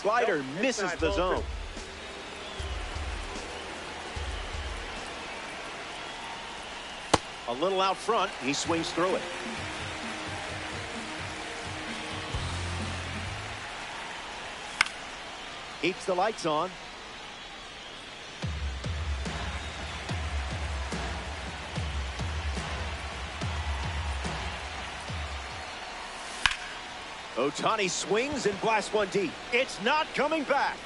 slider misses the zone. A little out front, he swings through it. Keeps the lights on. Ohtani swings and blasts one deep. It's not coming back.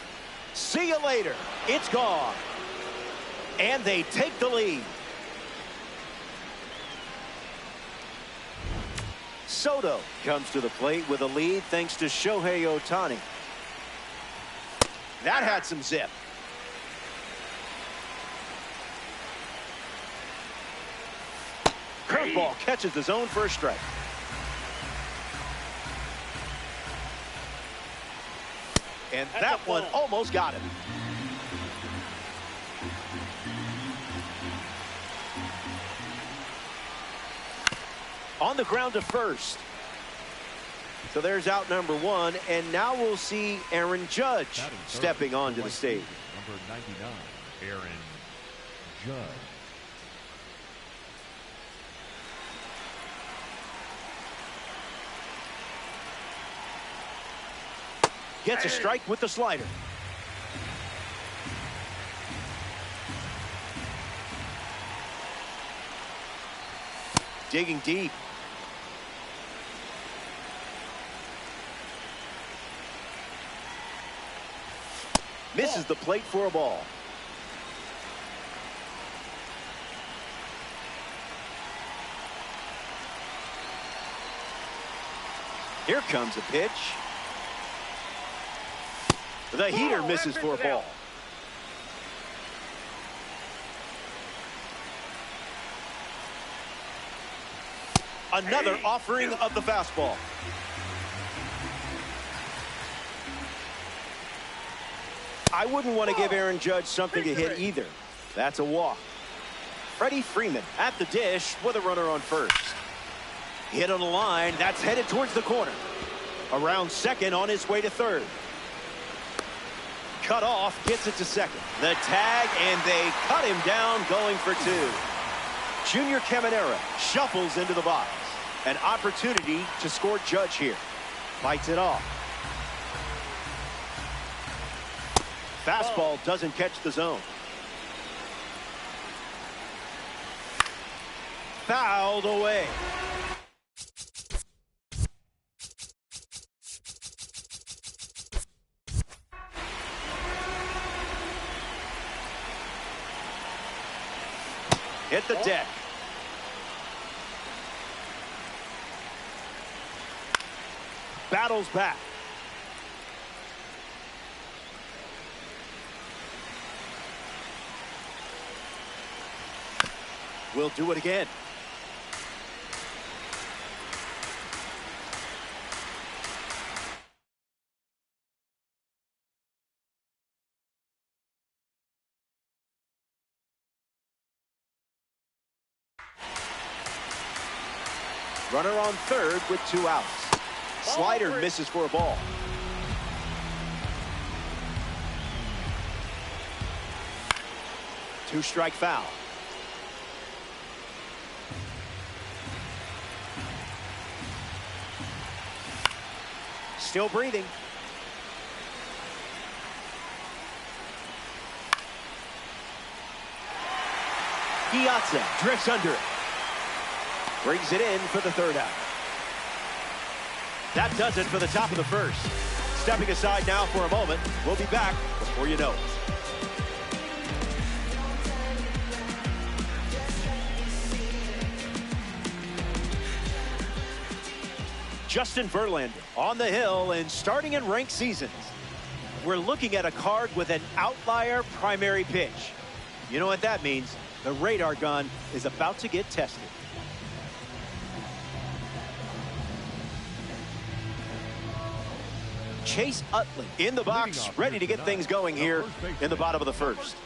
See you later. It's gone. And they take the lead. Soto comes to the plate with a lead thanks to Shohei Ohtani. That had some zip. Curveball catches the zone for a strike. And that one almost got him. On the ground to first. So there's out number one, and now we'll see Aaron Judge stepping onto the stage. Number 99, Aaron Judge. Gets a strike with the slider. Digging deep. Misses the plate for a ball. Here comes a pitch. The heater misses for a ball. Another offering of the fastball. I wouldn't want to give Aaron Judge something to hit either. That's a walk. Freddie Freeman at the dish with a runner on first. Hit on the line. That's headed towards the corner. Around second, on his way to third. Cut off, gets it to second. The tag, and they cut him down going for two. Junior Caminera shuffles into the box. An opportunity to score Judge here. Fights it off. Fastball doesn't catch the zone. Fouled away. Hit the deck. Battles back. We'll do it again. Runner on third with 2 outs. Slider misses for a ball. Two-strike foul. Still breathing. Piazza drifts under it. Brings it in for the third out. That does it for the top of the first. Stepping aside now for a moment. We'll be back before you know it. Justin Verlander on the hill and starting in ranked seasons. We're looking at a card with an outlier primary pitch. You know what that means? The radar gun is about to get tested. Chase Utley in the box, ready to get things going here in the bottom of the first.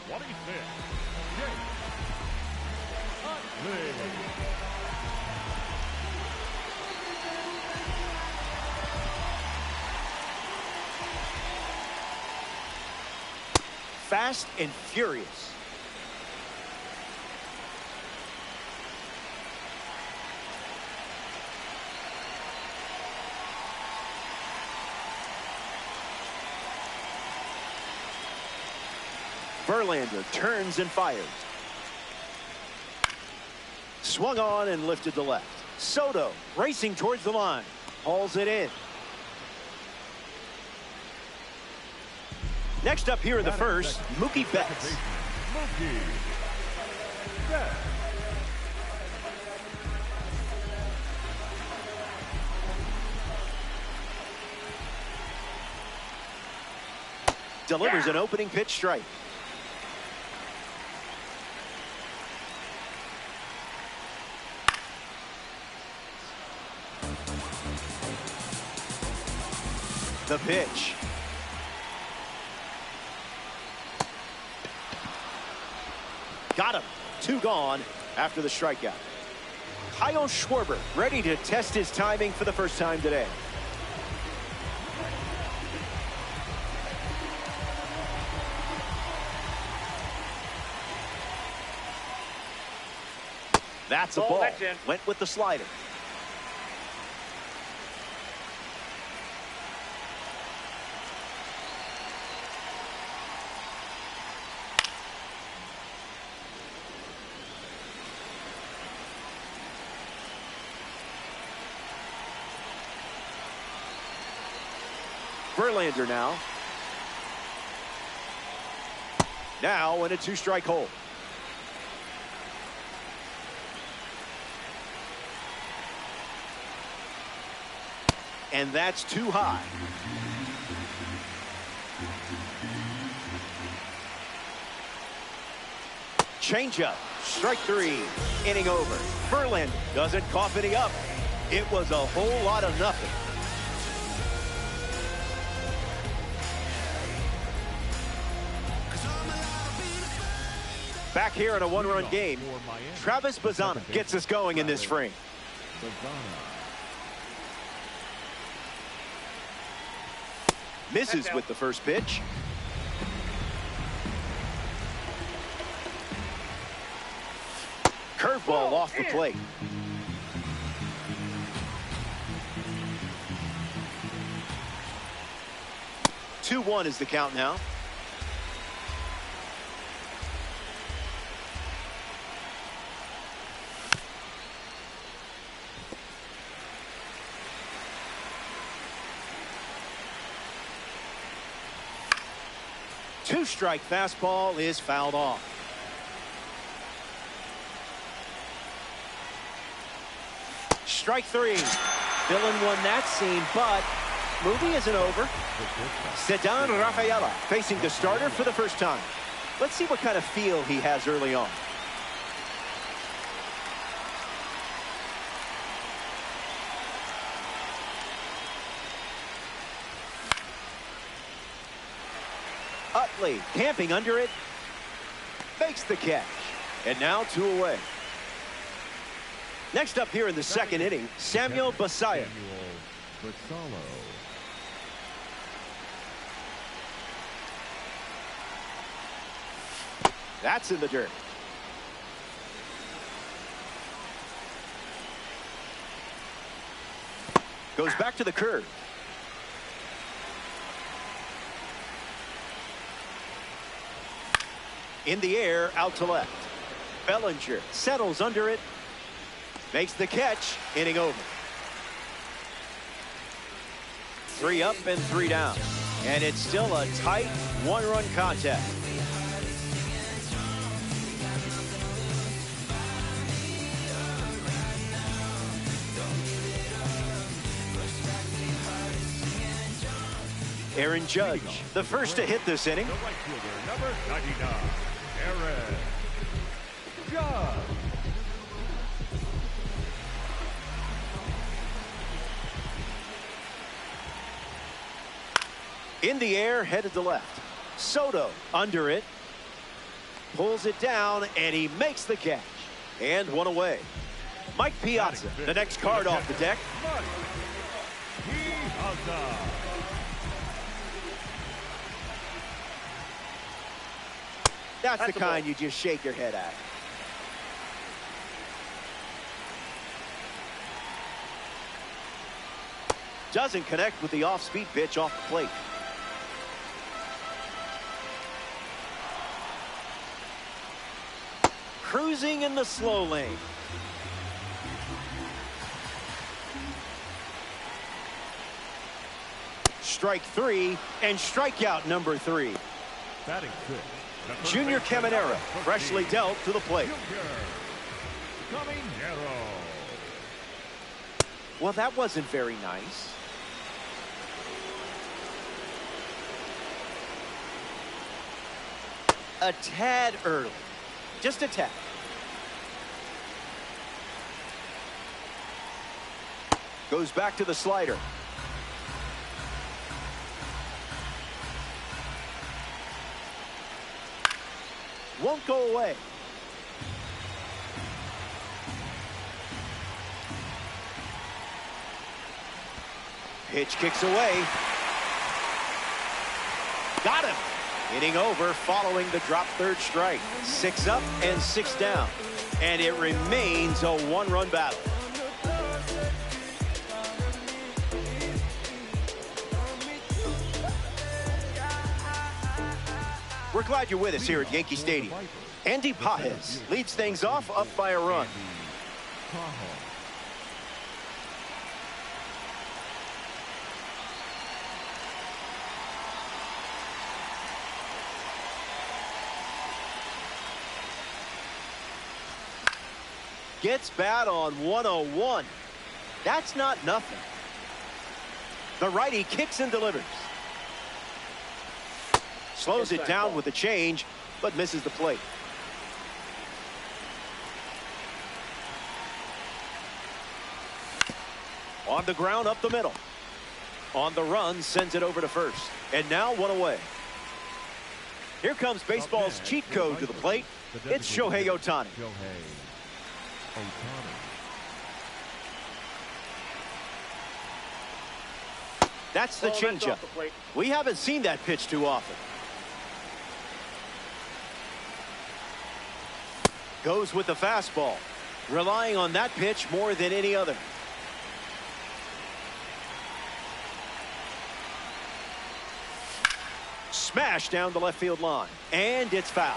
fast and furious. Verlander turns and fires. Swung on and lifted to left. Soto racing towards the line. Hauls it in. Next up here in the first, Mookie Betts. Mookie Betts. Delivers an opening pitch strike. The pitch. Got him. 2 gone after the strikeout. Kyle Schwarber ready to test his timing for the first time today. That's a ball. That's in. Went with the slider. Verlander now. Now in a 2-strike hole. And that's too high. Changeup. Strike 3. Inning over. Verlander doesn't cough any up. It was a whole lot of nothing. Back here in a 1-run game, Travis Bazzana gets us going in this frame. Misses with the first pitch. Curveball off the plate. Two-1 is the count now. Two-strike fastball is fouled off. Strike 3. Villain won that scene, but movie isn't over. Ceddanne Rafaela facing the starter for the first time. Let's see what kind of feel he has early on. Utley camping under it. Makes the catch. And now 2 away. Next up here in the second inning, Samuel Basallo. That's in the dirt. Goes back to the curve. In the air, out to left. Bellinger settles under it. Makes the catch. Inning over. 3 up and 3 down. And it's still a tight 1-run contest. Aaron Judge, the first to hit this inning. The right fielder, number 99, Aaron Judge. In the air, headed to left. Soto under it. Pulls it down, and he makes the catch. And 1 away. Mike Piazza, the next card off the deck. That's the kind you just shake your head at. Doesn't connect with the off-speed pitch off the plate. Cruising in the slow lane. Strike three and strikeout number 3. Batting fifth. Junior Caminero, freshly dealt to the plate. Well, that wasn't very nice. A tad early. Just a tad. Goes back to the slider. Won't go away. Pitch kicks away. Got him. Hitting over following the drop third strike. 6 up and 6 down. And it remains a one-run battle. We're glad you're with us here at Yankee Stadium. Andy Pages leads things off up by a run. Gets bat on 101. That's not nothing. The righty kicks and delivers. Slows it down with a change, but misses the plate. On the ground up the middle. On the run, sends it over to first. And now 1 away. Here comes baseball's cheat code to the plate. It's Shohei Ohtani. That's the changeup. We haven't seen that pitch too often. Goes with the fastball, relying on that pitch more than any other. Smash down the left field line, and it's foul.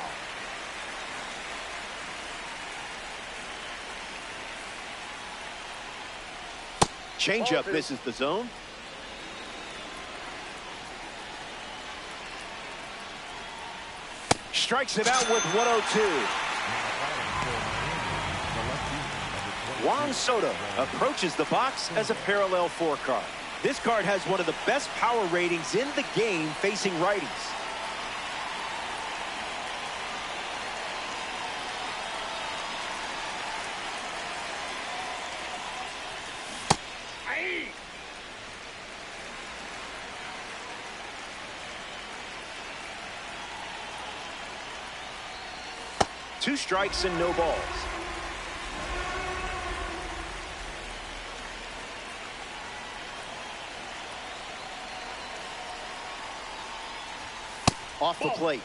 Changeup misses the zone. Strikes him out with 102. Juan Soto approaches the box as a parallel 4 card. This card has one of the best power ratings in the game facing righties. Two strikes and no balls. Off the plate.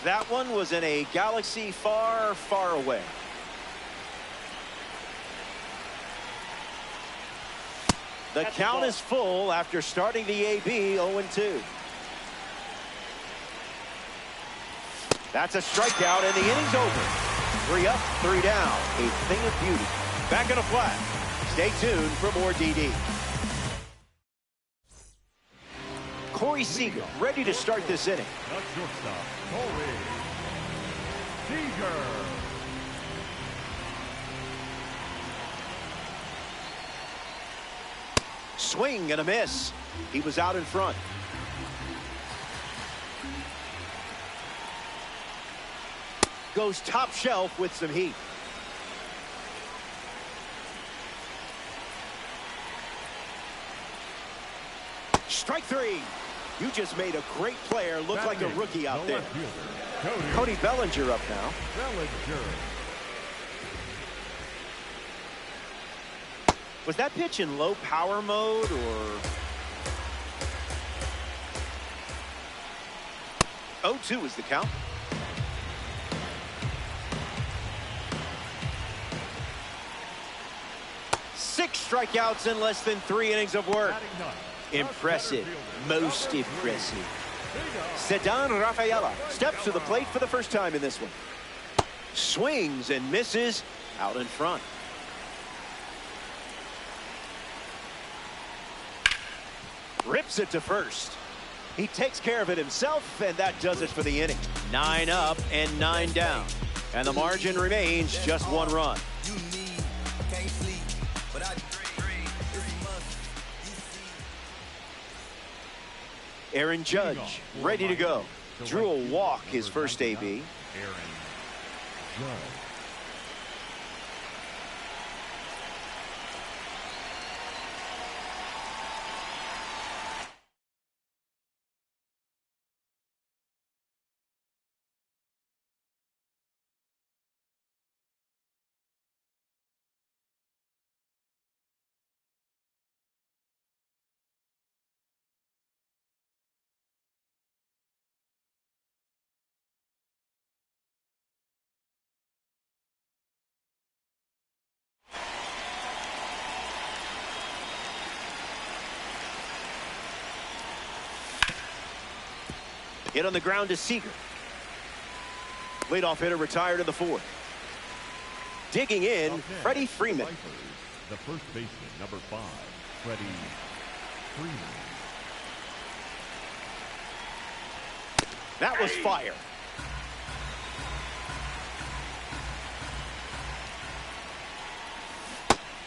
That one was in a galaxy far, far away. The count is full after starting the AB 0-2. That's a strikeout, and the inning's over. 3 up, 3 down. A thing of beauty. Back in a flat. Stay tuned for more DD. Corey Seager ready to start this inning. The shortstop, Corey Seager. Swing and a miss. He was out in front. Goes top shelf with some heat. Strike 3. You just made a great player look like a rookie out there. Cody Bellinger up now. Was that pitch in low power mode or? 0-2 is the count. Six strikeouts in less than 3 innings of work. Impressive. Most impressive. Ceddanne Rafaela steps to the plate for the first time in this one. Swings and misses out in front. Rips it to first. He takes care of it himself, and that does it for the inning. 9 up and 9 down. And the margin remains just 1 run. Aaron Judge ready to go. Drew a walk his first AB. Aaron Judge. Hit on the ground to Seager. Leadoff hitter retired in the 4th. Digging in, Freddie Freeman. The first baseman, number 5, Freddie Freeman. That was fire.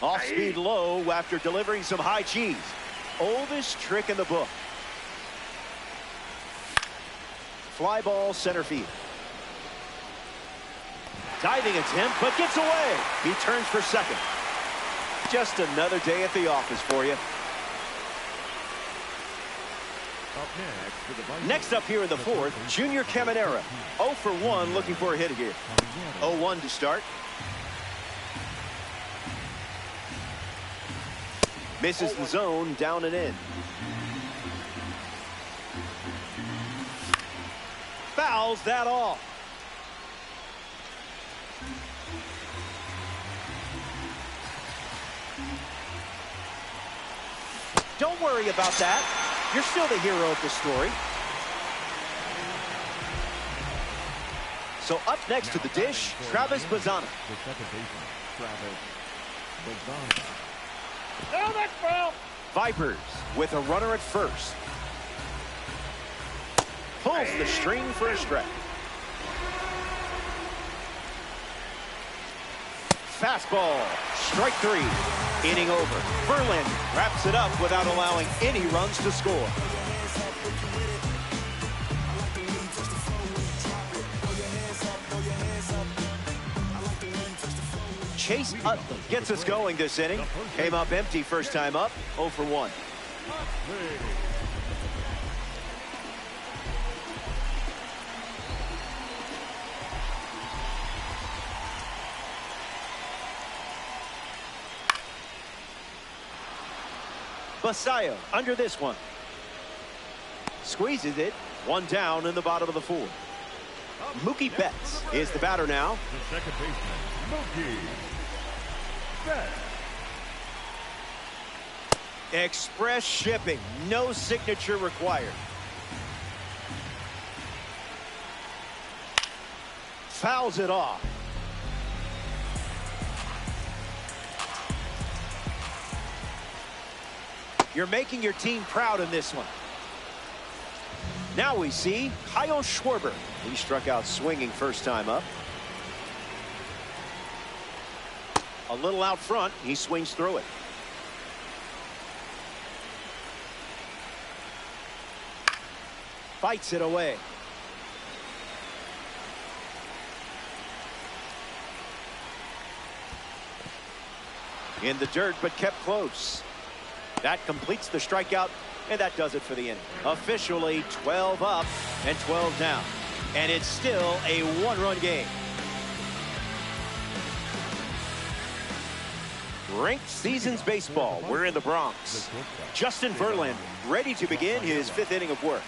Off speed low after delivering some high cheese. Oldest trick in the book. Fly ball center field. Diving attempt, but gets away. He turns for second. Just another day at the office for you. Next up here in the 4th, Junior Caminera. 0 for 1 looking for a hit here. 0-1 to start. Misses the zone, down and in. Fouls that off. Don't worry about that. You're still the hero of the story. So up next to the dish, Travis Bazzana. The second baseman, Travis Bazzana. Oh, that's foul. Vipers with a runner at first. Pulls the string for a strike. Fastball, strike 3. Inning over. Verlander wraps it up without allowing any runs to score. Chase Utley gets us going this inning. Came up empty first time up, 0 for 1. Basayo under this one. Squeezes it. 1 down in the bottom of the 4th. Mookie Betts is the batter now. The second baseman, Mookie Betts. Express shipping. No signature required. Fouls it off. You're making your team proud in this one. Now we see Kyle Schwarber. He struck out swinging first time up. A little out front. He swings through it. Fights it away. In the dirt, but kept close. That completes the strikeout, and that does it for the inning. Officially 12 up and 12 down. And it's still a 1-run game. Ranked Seasons Baseball. We're in the Bronx. Justin Verlander ready to begin his 5th inning of work.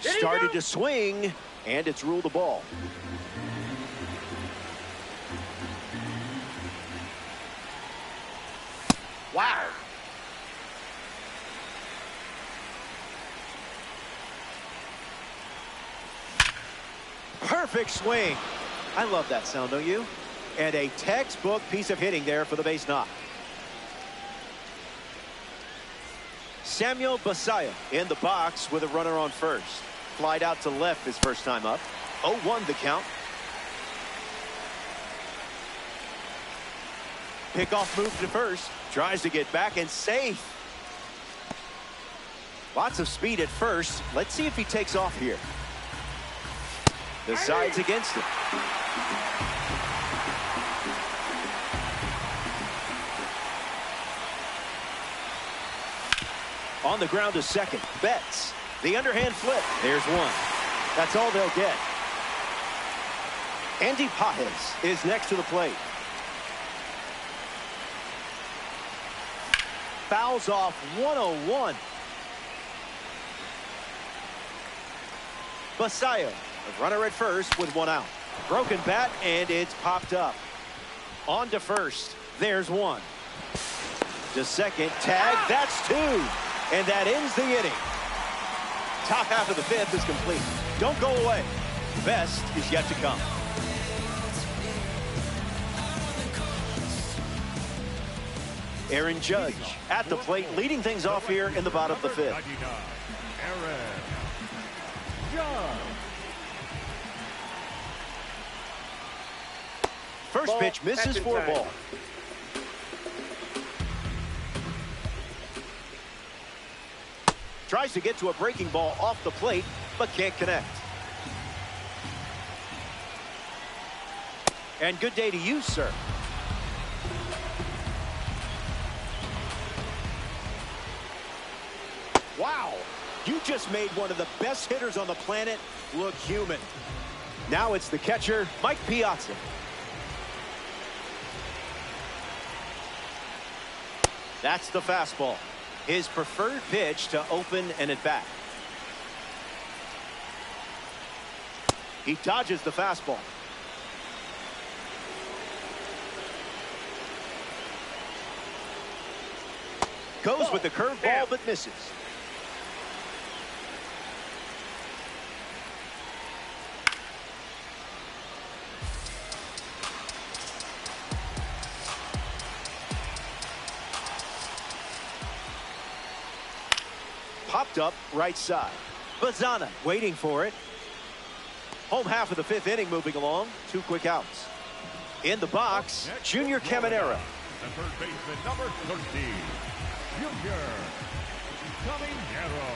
Started to swing, and it's ruled a ball. Wow. Perfect swing. I love that sound, don't you? And a textbook piece of hitting there for the base knock. Samuel Basallo in the box with a runner on first. Flied out to left his first time up. 0-1 the count. Pickoff move to first. Tries to get back and safe. Lots of speed at first. Let's see if he takes off here. The side's against him. On the ground to second. Betts. The underhand flip. There's one. That's all they'll get. Andy Pajes is next to the plate. Fouls off 101. Basallo, a runner at first with one out. Broken bat, and it's popped up. On to first. There's one. To second. Tag. That's two. And that ends the inning. Top half of the 5th is complete. Don't go away. Best is yet to come. Aaron Judge at the plate, leading things off here in the bottom of the 5th. First pitch misses for a ball. Tries to get to a breaking ball off the plate, but can't connect. And good day to you, sir. Wow, you just made one of the best hitters on the planet look human. Now it's the catcher, Mike Piazza. That's the fastball. His preferred pitch to open an at-bat. He dodges the fastball. Goes with the curveball, but misses. Popped up right side. Bazana waiting for it. Home half of the 5th inning moving along. 2 quick outs. In the box, Junior Caminero. And third baseman number 13, Junior Caminero.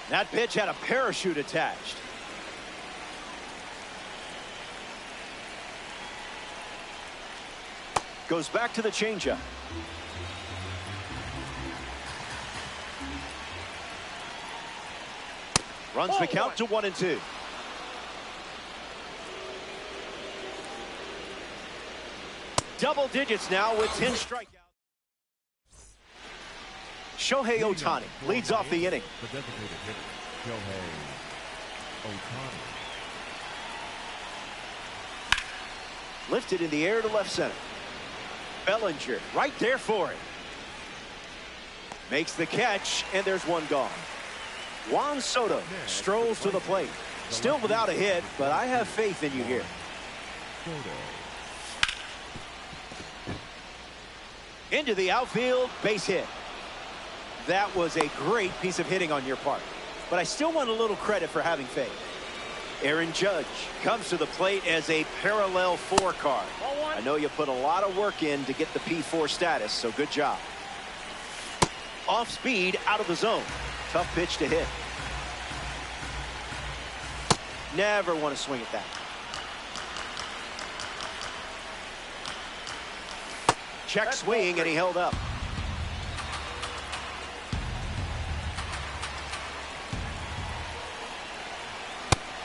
That pitch had a parachute attached. Goes back to the changeup. Runs the count to 1-2. Double digits now with 10 strikeouts. Shohei Ohtani leads off the inning. The designated hitter, Shohei Ohtani. Lifted in the air to left center. Bellinger right there for it. Makes the catch, and there's one gone. Juan Soto strolls to the plate. Still without a hit, but I have faith in you here. Into the outfield, base hit. That was a great piece of hitting on your part, but I still want a little credit for having faith. Aaron Judge comes to the plate as a parallel 4 card. I know you put a lot of work in to get the P4 status, so good job. Off speed, out of the zone. Tough pitch to hit. Never want to swing at that. Check swing, and he held up.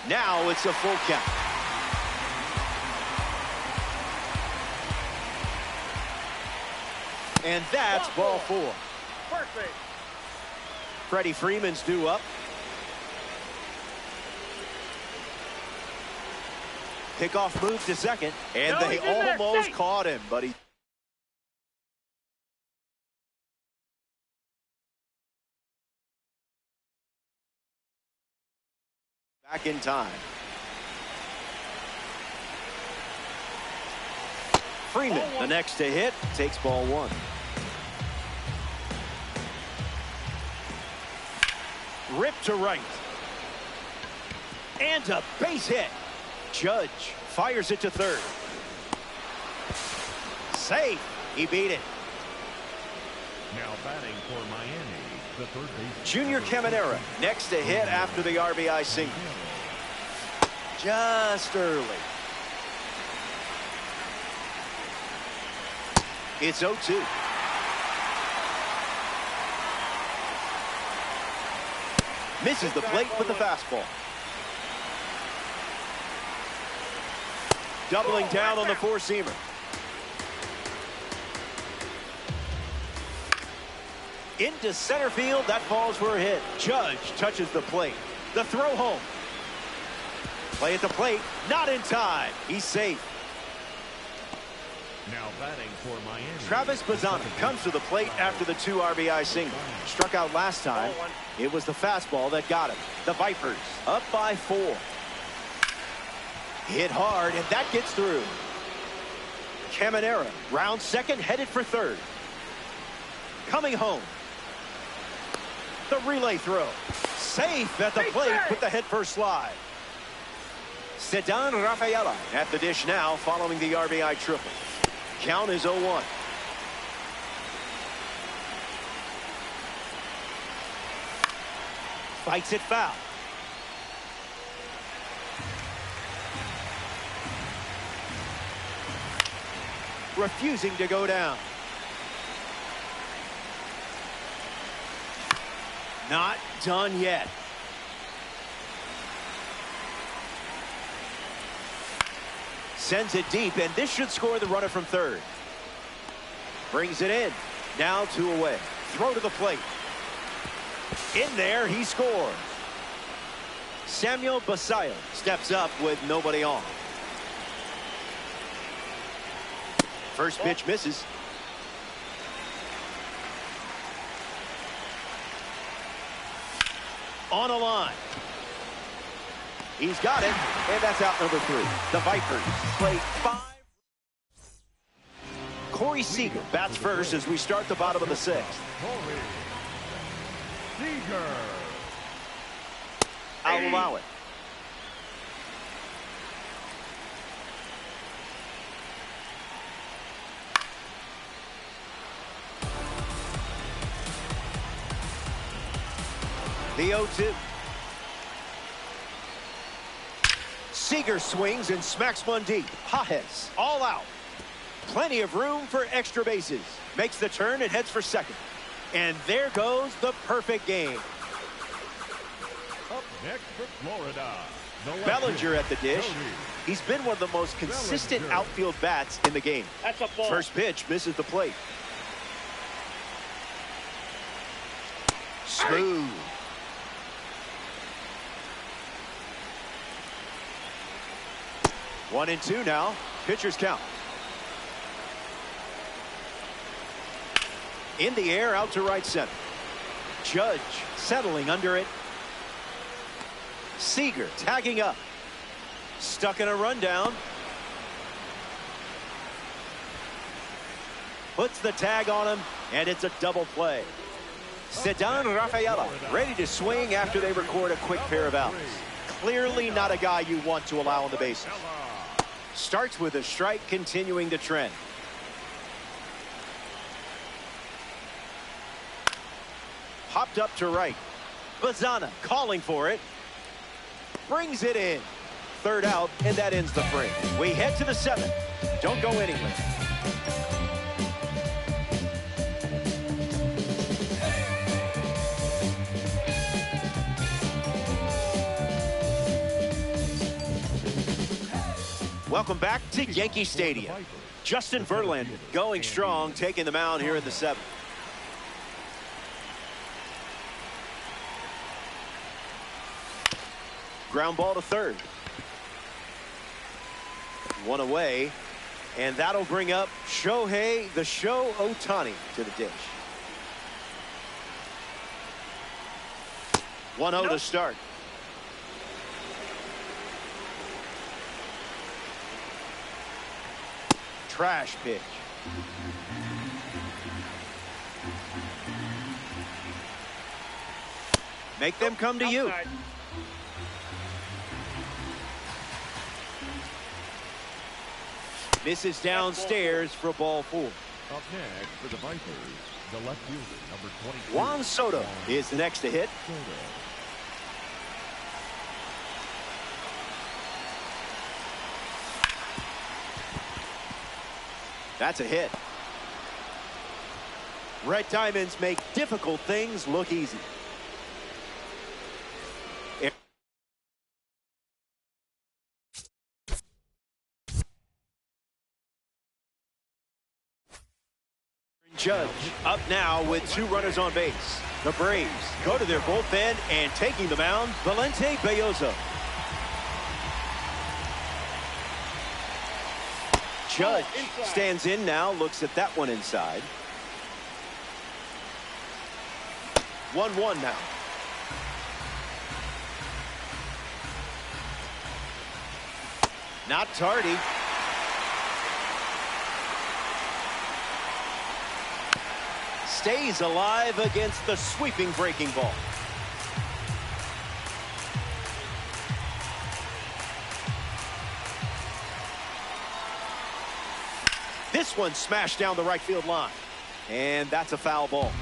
Now it's a full count. And that's ball 4. First base. Freddie Freeman's due up. Pickoff moves to second, and No, they he's in there. almost Safe. caught him, but he... Back in time. Freeman, the next to hit, takes ball 1. Rip to right. And a base hit. Judge fires it to third. Safe. He beat it. Now batting for Miami, the third base. Junior Caminera next to hit after the RBI single. Just early. It's 0-2. Misses the plate with the fastball. Doubling down on the four-seamer. Into center field. That falls for a hit. Judge touches the plate. The throw home. Play at the plate. Not in time. He's safe. Now batting for Miami. Travis Bazzana comes to the plate after the 2 RBI single. Struck out last time. It was the fastball that got him. The Vipers up by 4. Hit hard, and that gets through. Caminera round second, headed for third. Coming home. The relay throw. Safe at the plate with the head first slide. Ceddanne Rafaela at the dish now following the RBI triple. Count is 0-1. Fights it foul. Refusing to go down. Not done yet. Sends it deep, and this should score the runner from third. Brings it in. Now 2 away. Throw to the plate. In there, he scores. Samuel Basayo steps up with nobody on. First pitch misses. On a line. He's got it, and that's out number 3. The Vipers play 5. Corey Seager bats first as we start the bottom of the 6th. Corey Seager. I'll allow it. The 0-2. Seager swings and smacks one deep. Pages all out. Plenty of room for extra bases. Makes the turn and heads for second. And there goes the perfect game. Up next for Florida. Bellinger at the dish. He's been one of the most consistent outfield bats in the game. That's a ball. First pitch misses the plate. Smooth. One and 2 now. Pitcher's count. In the air, out to right center. Judge settling under it. Seager tagging up. Stuck in a rundown. Puts the tag on him, and it's a double play. Ceddanne Rafaela ready to swing after they record a quick pair of outs. Clearly not a guy you want to allow on the bases. Starts with a strike, continuing the trend. Popped up to right. Bazzana calling for it. Brings it in. Third out, and that ends the frame. We head to the 7th. Don't go anywhere. Welcome back to Yankee Stadium. Justin Verlander going strong, taking the mound here in the 7th. Ground ball to third. One away, and that'll bring up Shohei the Show Ohtani to the dish. 1-0 to start. Trash pitch. Make them come to you. Misses downstairs for ball 4. Up next for the Vipers, the left fielder, number 22. Juan Soto is the next to hit. That's a hit. Red Diamonds make difficult things look easy. Judge up now with 2 runners on base. The Braves go to their bullpen, and taking the mound, Valente Belloso. Judge stands in now, looks at that one inside. 1-1 now. Not tardy. Stays alive against the sweeping breaking ball. This one smashed down the right field line, and that's a foul ball.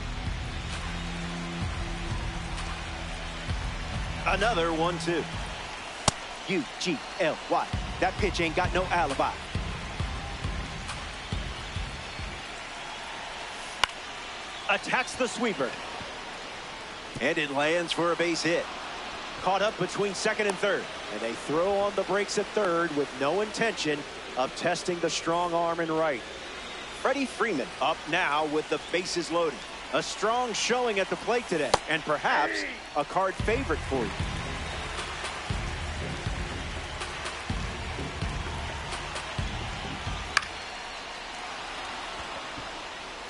Another 1-2. U-G-L-Y. That pitch ain't got no alibi. Attacks the sweeper, and it lands for a base hit. Caught up between second and third, and they throw on the brakes at third with no intention of testing the strong arm in right. Freddie Freeman up now with the bases loaded. A strong showing at the plate today, and perhaps a card favorite for you.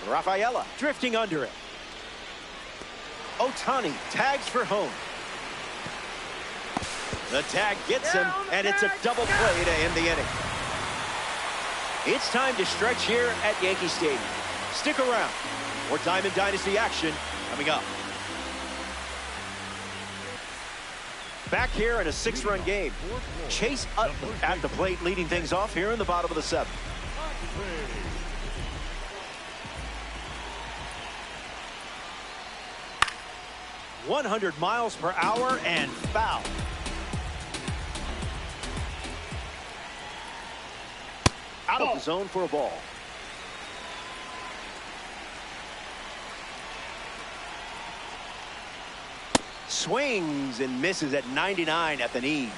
Rafaela drifting under it. Ohtani tags for home. The tag gets him, and it's a double play to end the inning. It's time to stretch here at Yankee Stadium. Stick around. More Diamond Dynasty action coming up. Back here in a 6-run game. Chase Utley at the plate, leading things off here in the bottom of the 7th. 100 miles per hour and foul. Out of the zone for a ball. Swings and misses at 99 at the knees.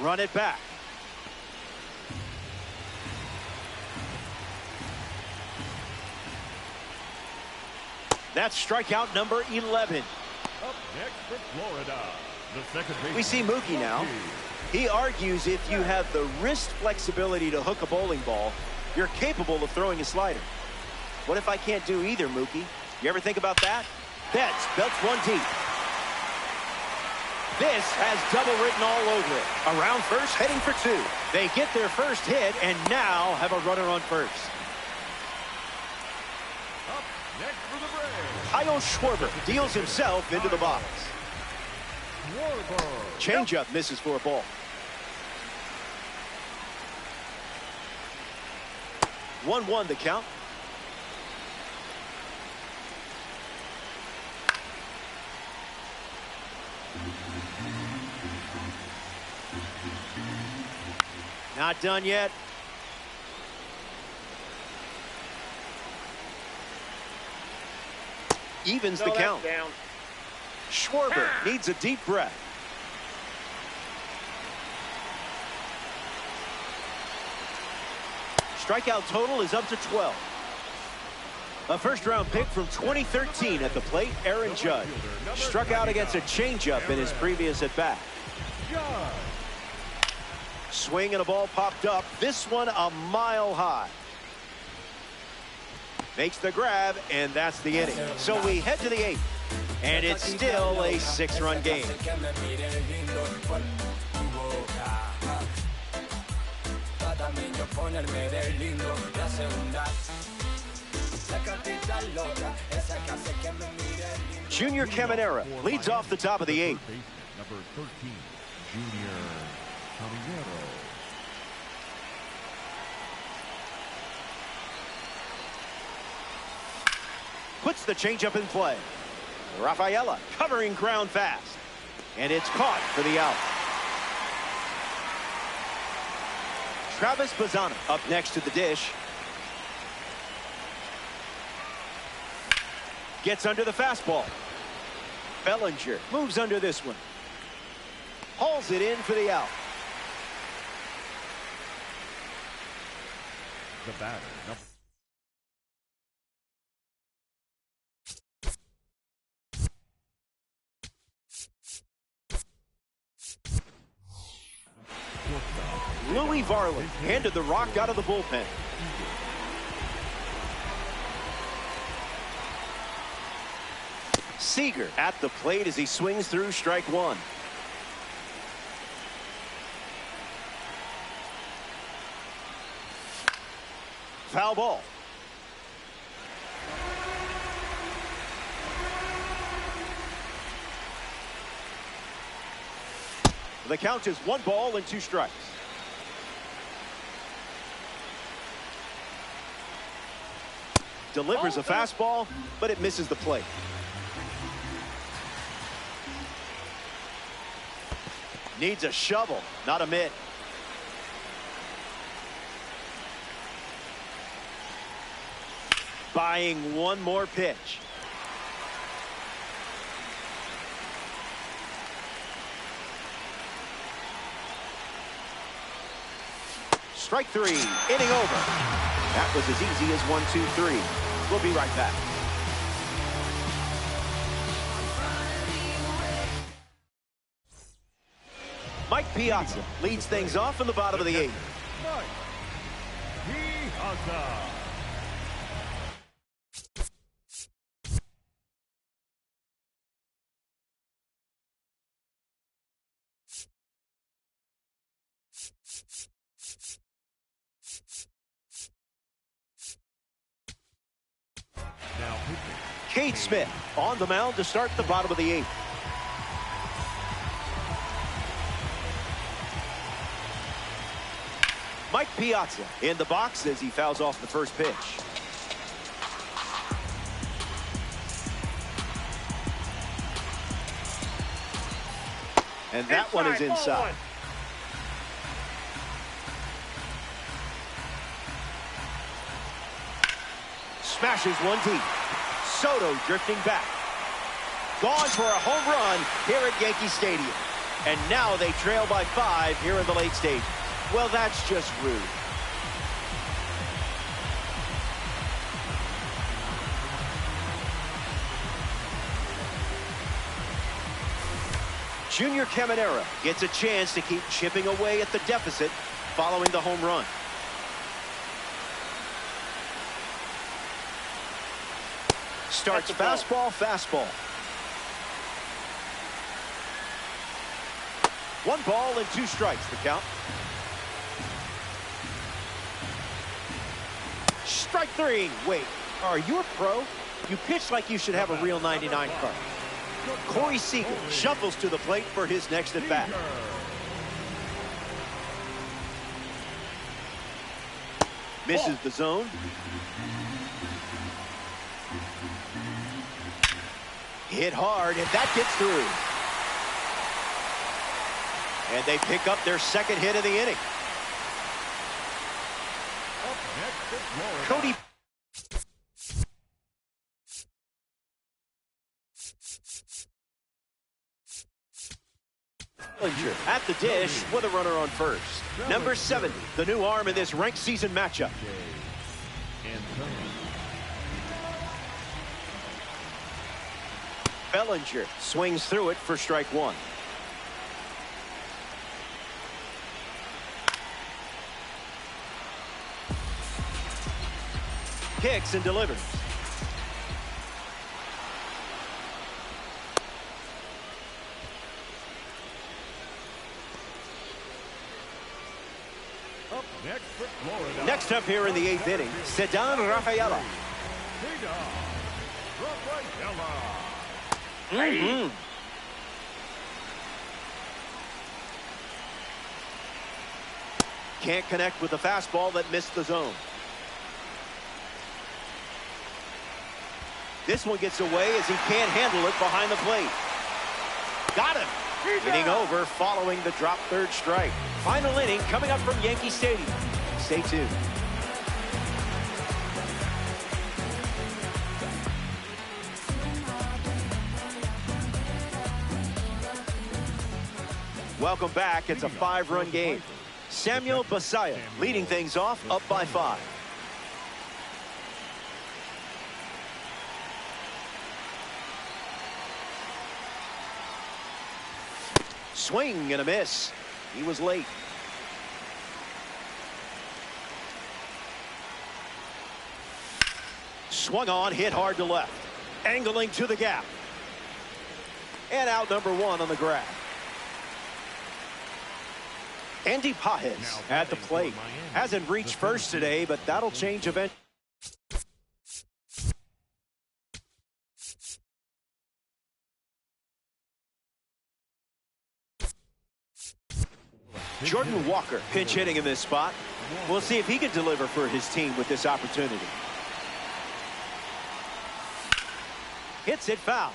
Run it back. That's strikeout number 11. Up next for Florida, the second baseman. We see Mookie now. He argues if you have the wrist flexibility to hook a bowling ball, you're capable of throwing a slider. What if I can't do either, Mookie? You ever think about that? Betts belts one deep. This has double written all over it. Around first, heading for 2. They get their first hit and now have a runner on first. Up next for the Braves. Kyle Schwarber deals himself into the box. Changeup misses for a ball. One the count. Not done yet. Evens the count. Schwarber needs a deep breath. strikeout total is up to 12. A first-round pick from 2013 at the plate, Aaron Judge. Struck out against a changeup in his previous at-bat. Swing and a ball popped up. This one a mile high. Makes the grab, and that's the inning. So we head to the 8th, and it's still a 6-run game. Junior Caminera leads off the top of the 8th. Number 13, Junior Caminera. Puts the changeup in play. Rafaela covering ground fast. And it's caught for the out. Travis Bazzana up next to the dish. Gets under the fastball. Bellinger moves under this one. Hauls it in for the out. The batter, number Louis Varland handed the rock out of the bullpen. Seager at the plate as he swings through strike one. Foul ball. The count is 1 ball and 2 strikes. Delivers a fastball, but it misses the plate. Needs a shovel, not a mitt. Buying one more pitch. Strike 3, inning over. That was as easy as 1, 2, 3. We'll be right back. Mike Piazza leads things off in the bottom of the 8th. Mike Piazza. Cade Smith on the mound to start the bottom of the 8th. Mike Piazza in the box as he fouls off the first pitch. And that one is inside. Smashes one deep. Soto drifting back. Gone for a home run here at Yankee Stadium. And now they trail by 5 here in the late stage. Well, that's just rude. Junior Caminera gets a chance to keep chipping away at the deficit following the home run. Starts fastball, fastball. 1 ball and 2 strikes, the count. Strike 3. Wait, are you a pro? You pitch like you should have a real 99 card. Corey Seager shuffles to the plate for his next at bat. Misses the zone. Hit hard, and that gets through. And they pick up their second hit of the inning. Cody. Bellinger at the dish with a runner on first. Number 70, the new arm in this ranked season matchup. Bellinger swings through it for strike one. Kicks and delivers. Next up here in the 8th inning, Cedar Rafaela. Can't connect with the fastball that missed the zone. This one gets away as he can't handle it behind the plate. Got him. Inning over following the drop third strike. Final inning coming up from Yankee Stadium. Stay tuned. Welcome back. It's a 5-run game. Samuel Basallo leading things off, up by 5. Swing and a miss. He was late. Swung on, hit hard to left. Angling to the gap. And out number 1 on the grab. Andy Pages at the plate. Hasn't reached first today, but that'll change eventually. Jordan Walker pinch hitting in this spot. We'll see if he can deliver for his team with this opportunity. Hits it foul.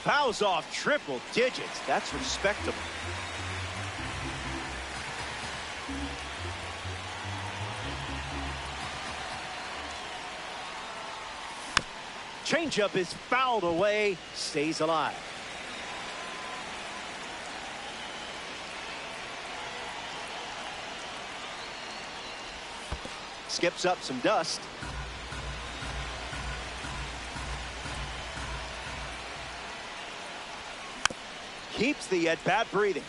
Fouls off triple digits. That's respectable. Changeup is fouled away. Stays alive. Skips up some dust. Keeps the at-bat breathing.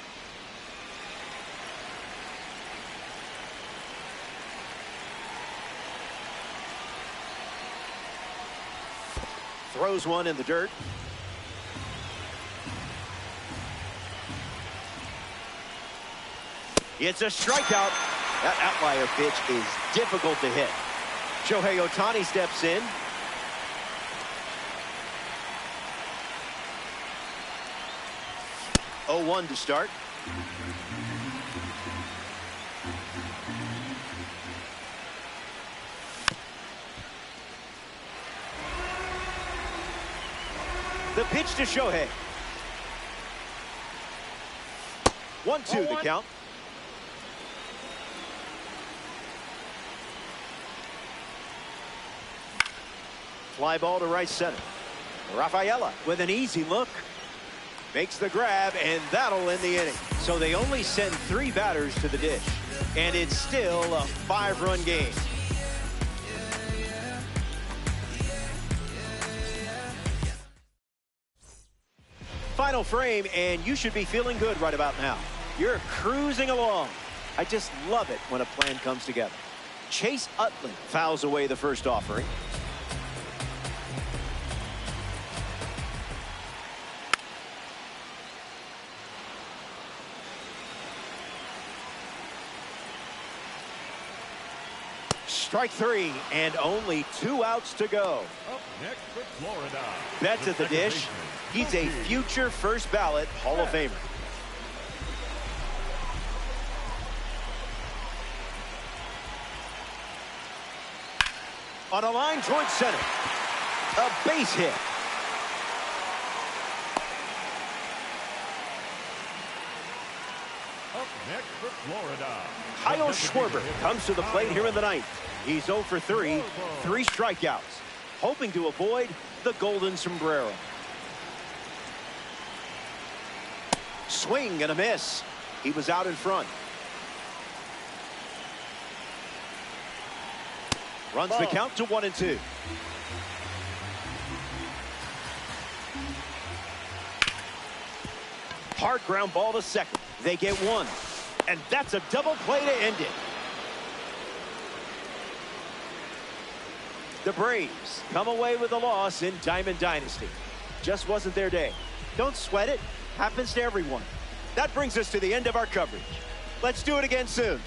Throws one in the dirt. It's a strikeout. That outlier pitch is difficult to hit. Shohei Ohtani steps in. Oh, 0-1 to start. The pitch to Shohei. 1-2 the count. Fly ball to right center. Rafaela with an easy look. Makes the grab, and that'll end the inning. So they only send 3 batters to the dish. And it's still a 5-run game. Final frame, and you should be feeling good right about now. You're cruising along. I just love it when a plan comes together. Chase Utley fouls away the first offering. Strike 3, and only 2 outs to go. Up next for Florida. Betts at the dish. He's a future first ballot Hall of Famer. On a line towards center. A base hit. Up Next for Florida. Kyle Schwarber comes to the plate here in the ninth. He's 0 for 3, 3 strikeouts, hoping to avoid the golden sombrero. Swing and a miss. He was out in front. Runs the count to 1-2. Hard ground ball to second. They get one. And that's a double play to end it. The Braves come away with a loss in Diamond Dynasty. Just wasn't their day. Don't sweat it. Happens to everyone. That brings us to the end of our coverage. Let's do it again soon.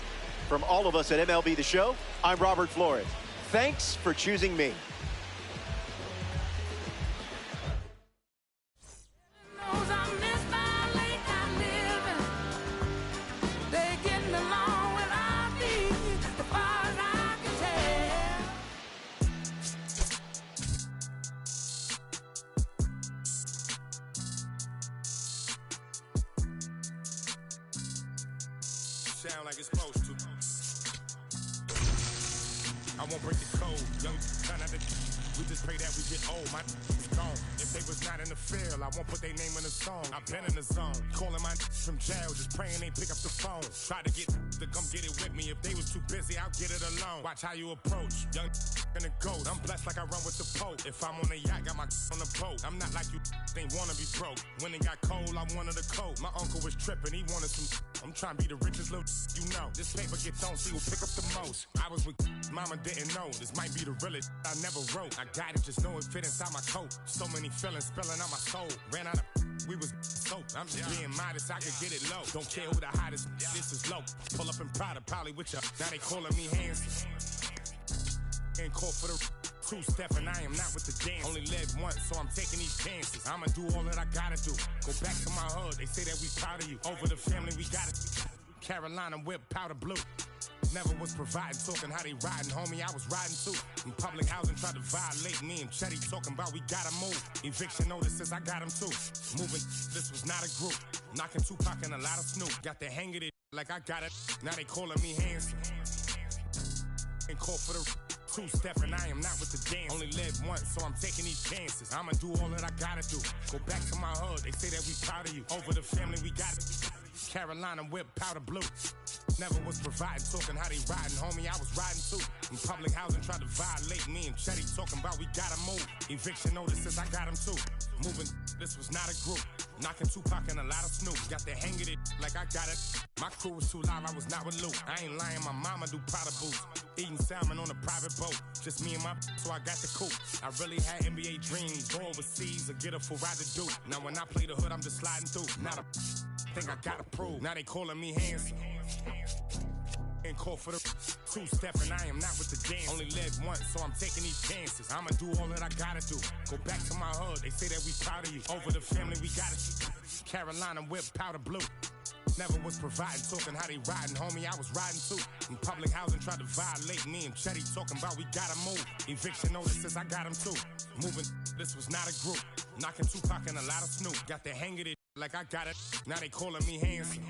From all of us at MLB The Show, I'm Robert Flores. Thanks for choosing me. Sound like it's supposed to. I won't break the code. Young son of the we just pray that we get old. My is gone. If they was not in the field, I won't put their name in the song. I've been in the zone. Calling my from jail, just praying they pick up the phone. Try to get to come get it with me. If they was too busy, I'll get it alone. Watch how you approach. Young in the ghost. I'm blessed like I run with the Pope. If I'm on the yacht, got my on the boat. I'm not like you they wanna be broke. When it got cold, I wanted a coat. My uncle was tripping, he wanted some. I'm trying to be the richest little you know. This paper get thrown, see who pick up the most. I was with mama didn't know. This might be the realest I never wrote. I got it, just know it fit inside my coat. So many feelings spilling out my soul. Ran out of we was soap. I'm just being modest, I could get it low. Don't care who the hottest, this is low. Pull up in Prada, probably with ya. Now they calling me handsome. And call for the two-step, and I am not with the dance. Only live once, so I'm taking these chances. I'ma do all that I gotta do. Go back to my hood, they say that we proud of you. Over the family, we got it. Carolina whip, powder blue. Never was providing, talking how they riding, homie, I was riding too. In public housing, tried to violate me and Chetty talking about we gotta move. Eviction notices, I got them too. Moving, this was not a group. Knocking Tupac and a lot of Snoop. Got the hang of it like I got it. Now they calling me handsome. And call for the two-step, and I am not with the dance. Only live once, so I'm taking these chances. I'ma do all that I gotta do. Go back to my hood, they say that we proud of you. Over the family, we got it. Carolina whip, powder blue. Never was providing, talking how they riding, homie, I was riding too. In public housing, tried to violate me and Chetty talking about we gotta move. Eviction notices, I got them too. Moving, this was not a group. Knocking Tupac and a lot of Snoop. Got the hang of it like I got it. My crew was too loud, I was not with Luke. I ain't lying, my mama do powder boots. Eating salmon on a private boat. Just me and my so I got the coupe. I really had NBA dreams. Go overseas or get a full ride to do. Now when I play the hood, I'm just sliding through. Not a thing I gotta prove. Now they calling me handsome. And call for the two-step, and I am not with the dance. Only live once, so I'm taking these chances. I'ma do all that I gotta do. Go back to my hood, they say that we proud of you. Over the family, we got it. Carolina whip, powder blue. Never was providing, talking how they riding, homie, I was riding too. In public housing, tried to violate me and Chetty talking about we gotta move. Eviction notices, I got them too. Moving, this was not a group. Knocking Tupac and a lot of Snoop. Got the hang of it like I got it. Now they calling me handsome.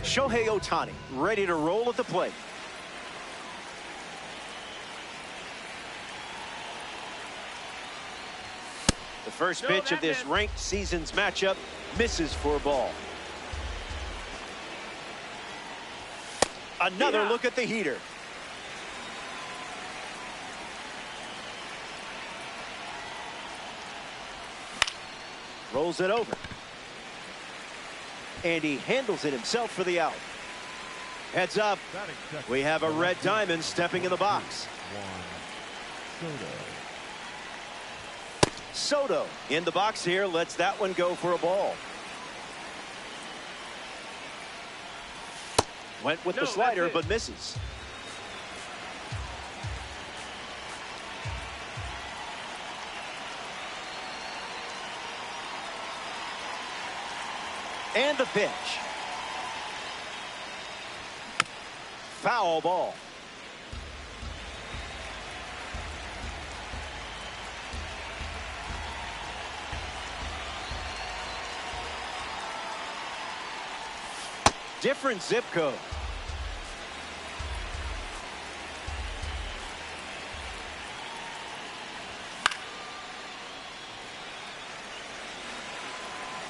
Shohei Ohtani ready to roll at the plate. The first pitch of this ranked season's matchup misses for a ball. Another look at the heater. Rolls it over. And he handles it himself for the out. Heads up. We have a red diamond stepping in the box. Soto in the box here, lets that one go for a ball. Went with the slider, but misses. And the pitch. Foul ball. Different zip code.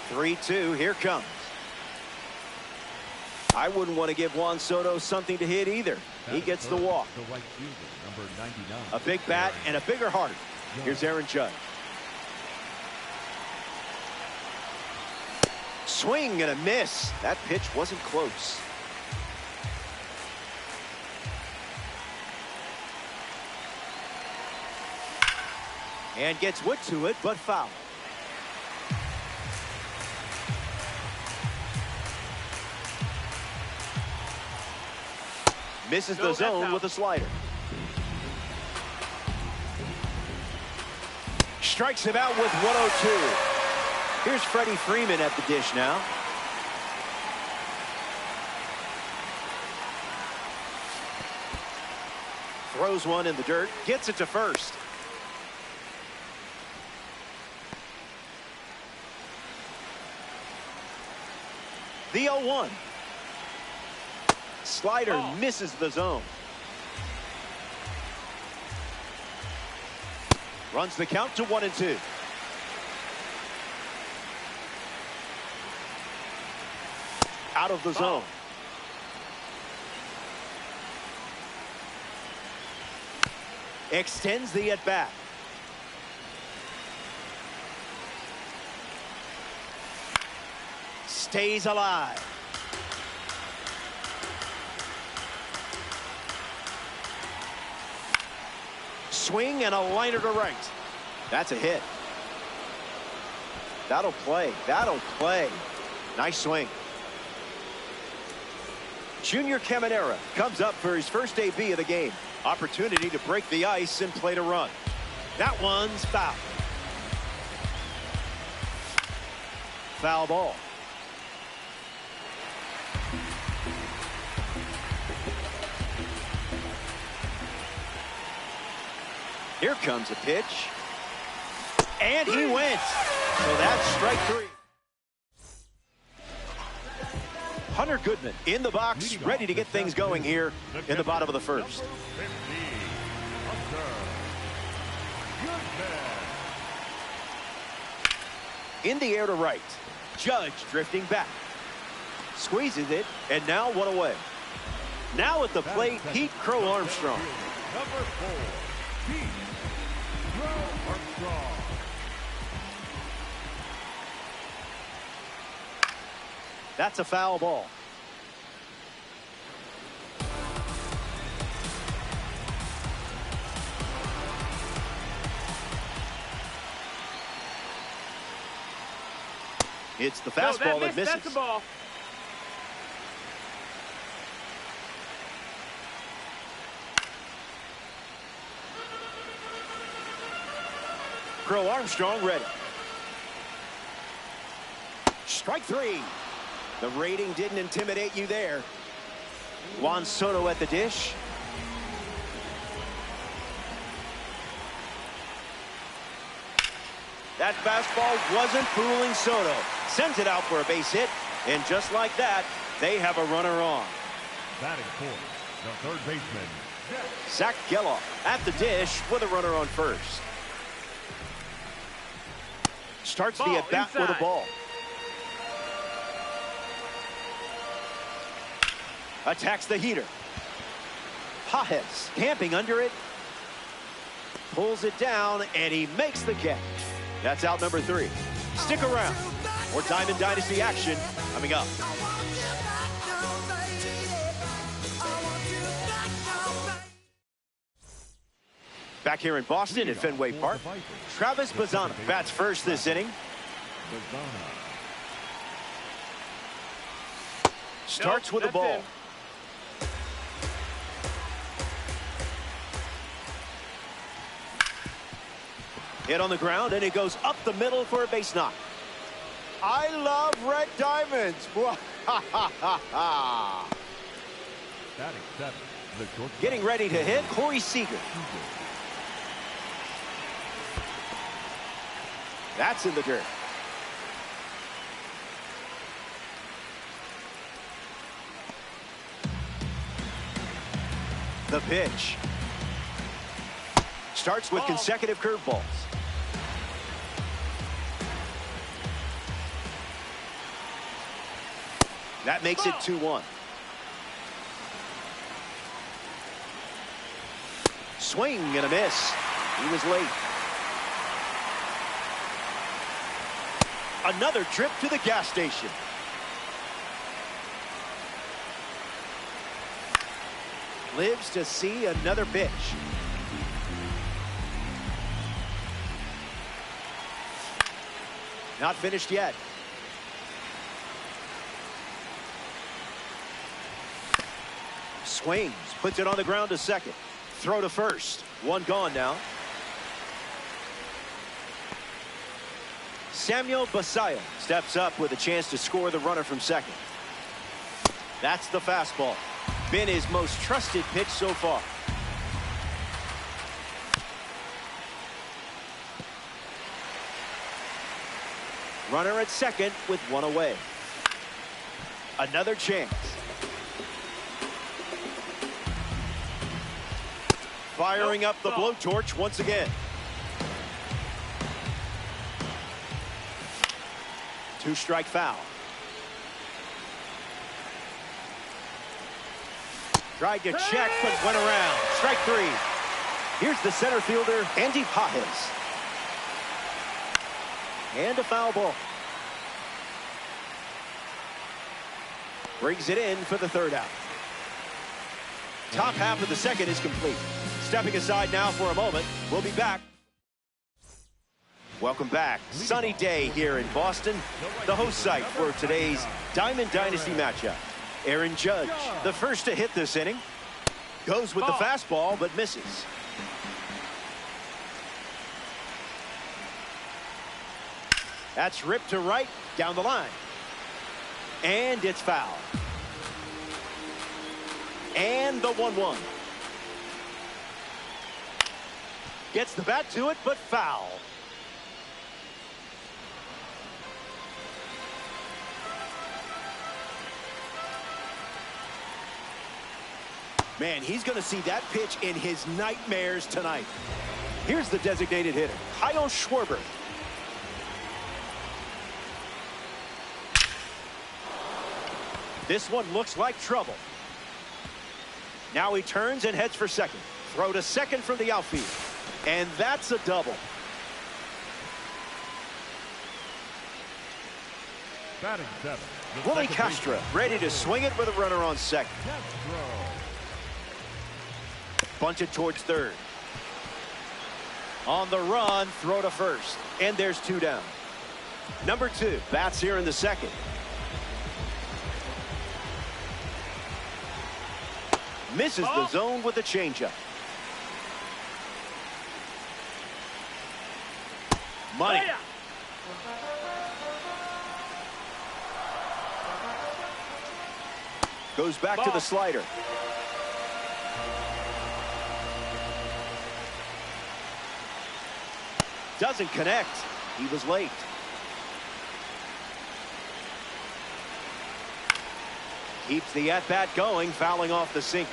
Three-two, here comes. I wouldn't want to give Juan Soto something to hit either. He gets the walk. A big bat and a bigger heart. Here's Aaron Judge. Swing and a miss. That pitch wasn't close. And gets wood to it, but foul. Misses the zone with a slider. Strikes him out with 102. Here's Freddie Freeman at the dish now. Throws one in the dirt, gets it to first. The 0-1. Slider misses the zone. Runs the count to 1-2. Out of the zone. Extends the at-bat. Stays alive. Swing and a liner to right. That's a hit. That'll play. That'll play. Nice swing. Junior Caminera comes up for his first AB of the game. Opportunity to break the ice and play to run. That one's foul. Foul ball. Here comes a pitch. And he went. So that's strike three. Hunter Goodman in the box, ready to get things going here in the bottom of the first. In the air to right. Judge drifting back. Squeezes it, and now one away. Now at the plate, Pete Crow Armstrong. Number 4, Pete Crow Armstrong. That's a foul ball. It's the fastball that misses. That's the ball. Crow Armstrong ready. Strike three. The rating didn't intimidate you there. Juan Soto at the dish. That fastball wasn't fooling Soto. Sends it out for a base hit. And just like that, They have a runner on. Batting fourth, the third baseman, Zach Geloff at the dish with a runner on first. Starts the at-bat with a ball. Attacks the heater. Pages camping under it. Pulls it down, and he makes the catch. That's out number 3. Stick around. More Diamond Dynasty action coming up. Back here in Boston at Fenway Park, Travis Bazzana bats first this inning. Starts with the ball. Hit on the ground, and it goes up the middle for a base knock. I love red diamonds. batting seven, the shortstop. Getting ready to hit, Corey Seager. That's in the dirt. The pitch. Starts with consecutive curveballs. That makes it 2-1. Swing and a miss. He was late. Another trip to the gas station. Lives to see another pitch. Not finished yet. Swings, puts it on the ground to second. Throw to first. One gone now. Samuel Basallo steps up with a chance to score the runner from second. That's the fastball. Been his most trusted pitch so far. Runner at second with one away. Another chance. Firing up the blowtorch once again. Two-strike foul. Tried to check, but went around. Strike three. Here's the center fielder, Andy Pages. And a foul ball. Brings it in for the third out. Top half of the second is complete. Stepping aside now for a moment. We'll be back. Welcome back. Sunny day here in Boston. The host site for today's Diamond Dynasty matchup. Aaron Judge, the first to hit this inning. Goes with the fastball, but misses. That's ripped to right, down the line. And it's foul. And the 1-1. Gets the bat to it, but foul. Man, he's going to see that pitch in his nightmares tonight. Here's the designated hitter, Kyle Schwarber. This one looks like trouble. Now he turns and heads for second. Throw to second from the outfield. And that's a double. Batting seven, Willie Castro ready to swing it with a runner on second. Bunch it towards third. On the run, throw to first. And there's two down. Number 2 bats here in the second. Misses the zone with a changeup. Money. Goes back to the slider. Doesn't connect. He was late. Keeps the at-bat going, fouling off the sinker.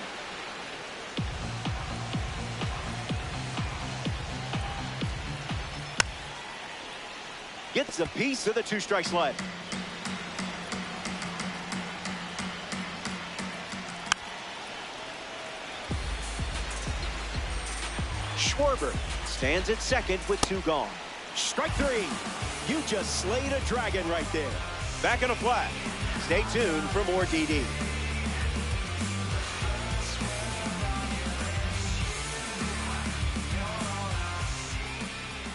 Gets a piece of the two-strike slide. Schwarber stands at second with 2 gone. Strike 3. You just slayed a dragon right there. Back in a flash. Stay tuned for more DD.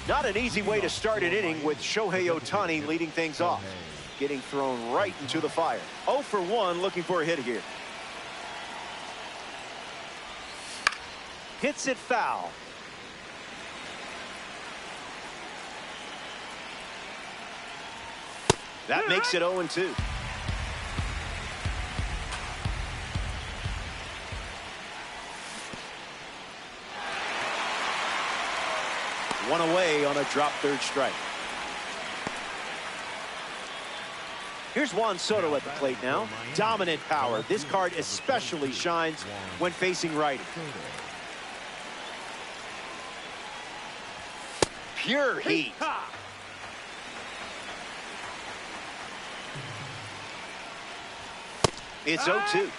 Not an easy way to start an inning with Shohei Ohtani leading things off. Getting thrown right into the fire. 0 for 1 looking for a hit here. Hits it foul. That makes it 0-2. One away on a drop third strike. Here's Juan Soto at the plate now. Dominant power. This card especially shines when facing righty. Pure heat. It's 0-2.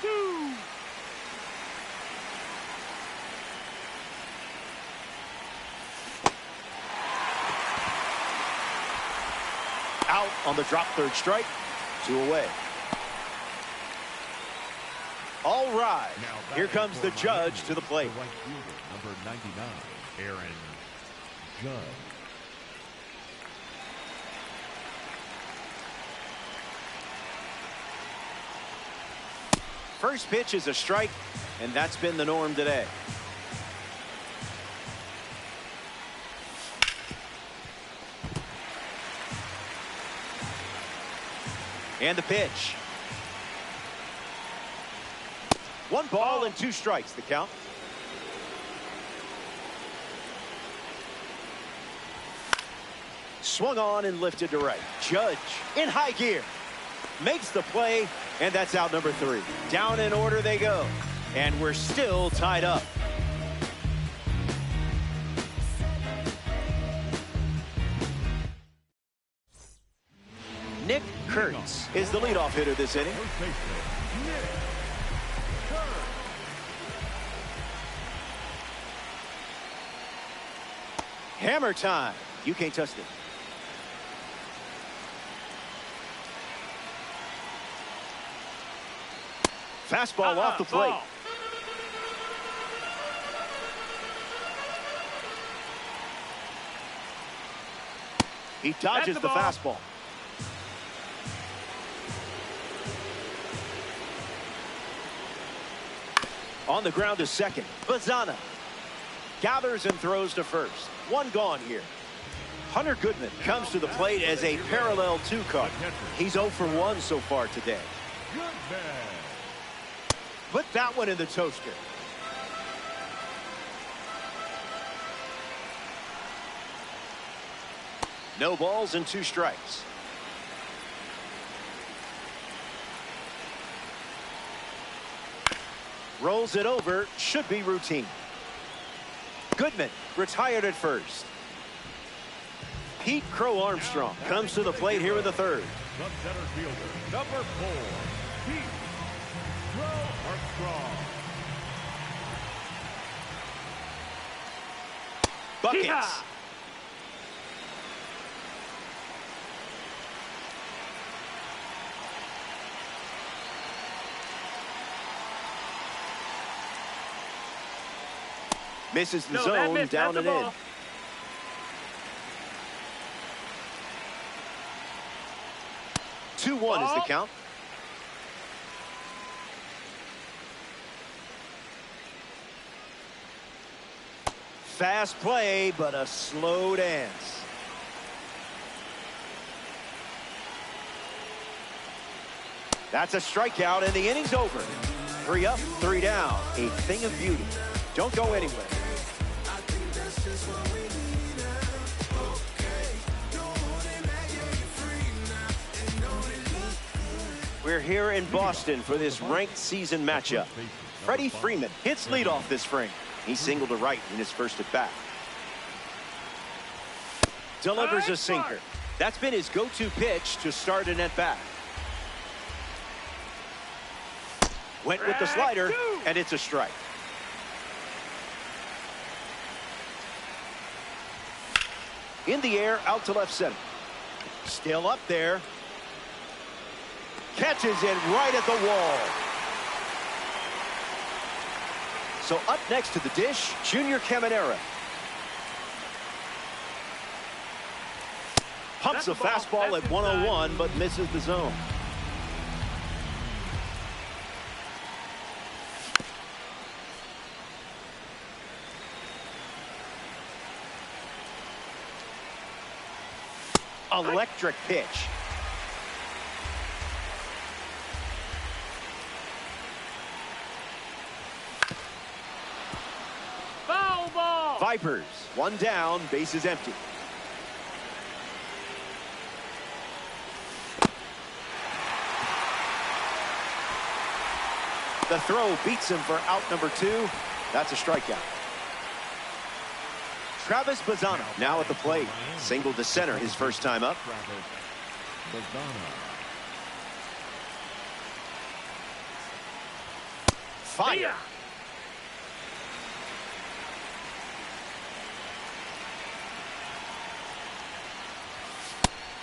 Out on the drop third strike. 2 away. All right. Here comes the judge to the plate. Number 99, Aaron Judge. First pitch is a strike, and that's been the norm today. And the pitch. 1 ball and 2 strikes, the count. Swung on and lifted to right. Judge in high gear. Makes the play, and that's out number 3. Down in order they go, and we're still tied up. Nick Kurtz is the leadoff hitter this inning. Hammer time. You can't touch it. Fastball off the plate. He dodges the fastball. On the ground to second. Bazana gathers and throws to first. 1 gone here. Hunter Goodman comes to the plate as a parallel 2 card. He's 0 for 1 so far today. Put that one in the toaster. No balls and 2 strikes. Rolls it over. Should be routine. Goodman retired at first. Pete Crow Armstrong comes to the plate here in the 3rd. The center fielder, number 4, Pete Crow Armstrong. Buckets. Misses the zone, down and in. Two-one is the count. Fast play, but a slow dance. That's a strikeout, and the inning's over. 3 up, 3 down. A thing of beauty. Don't go anywhere. We're here in Boston for this ranked season matchup. Freddie Freeman hits leadoff this frame. He singled to right in his first at bat. Delivers a sinker. That's been his go-to pitch to start an at bat. Went with the slider, and it's a strike. In the air, out to left center. Still up there. Catches it right at the wall. So up next to the dish, Junior Caminera. Pumps a fastball at 101, but misses the zone. Electric pitch. Foul ball. Vipers, one down, base is empty. The throw beats him for out number 2. That's a strikeout. Travis Bazzano now at the plate. Single to center his first time up. Fire.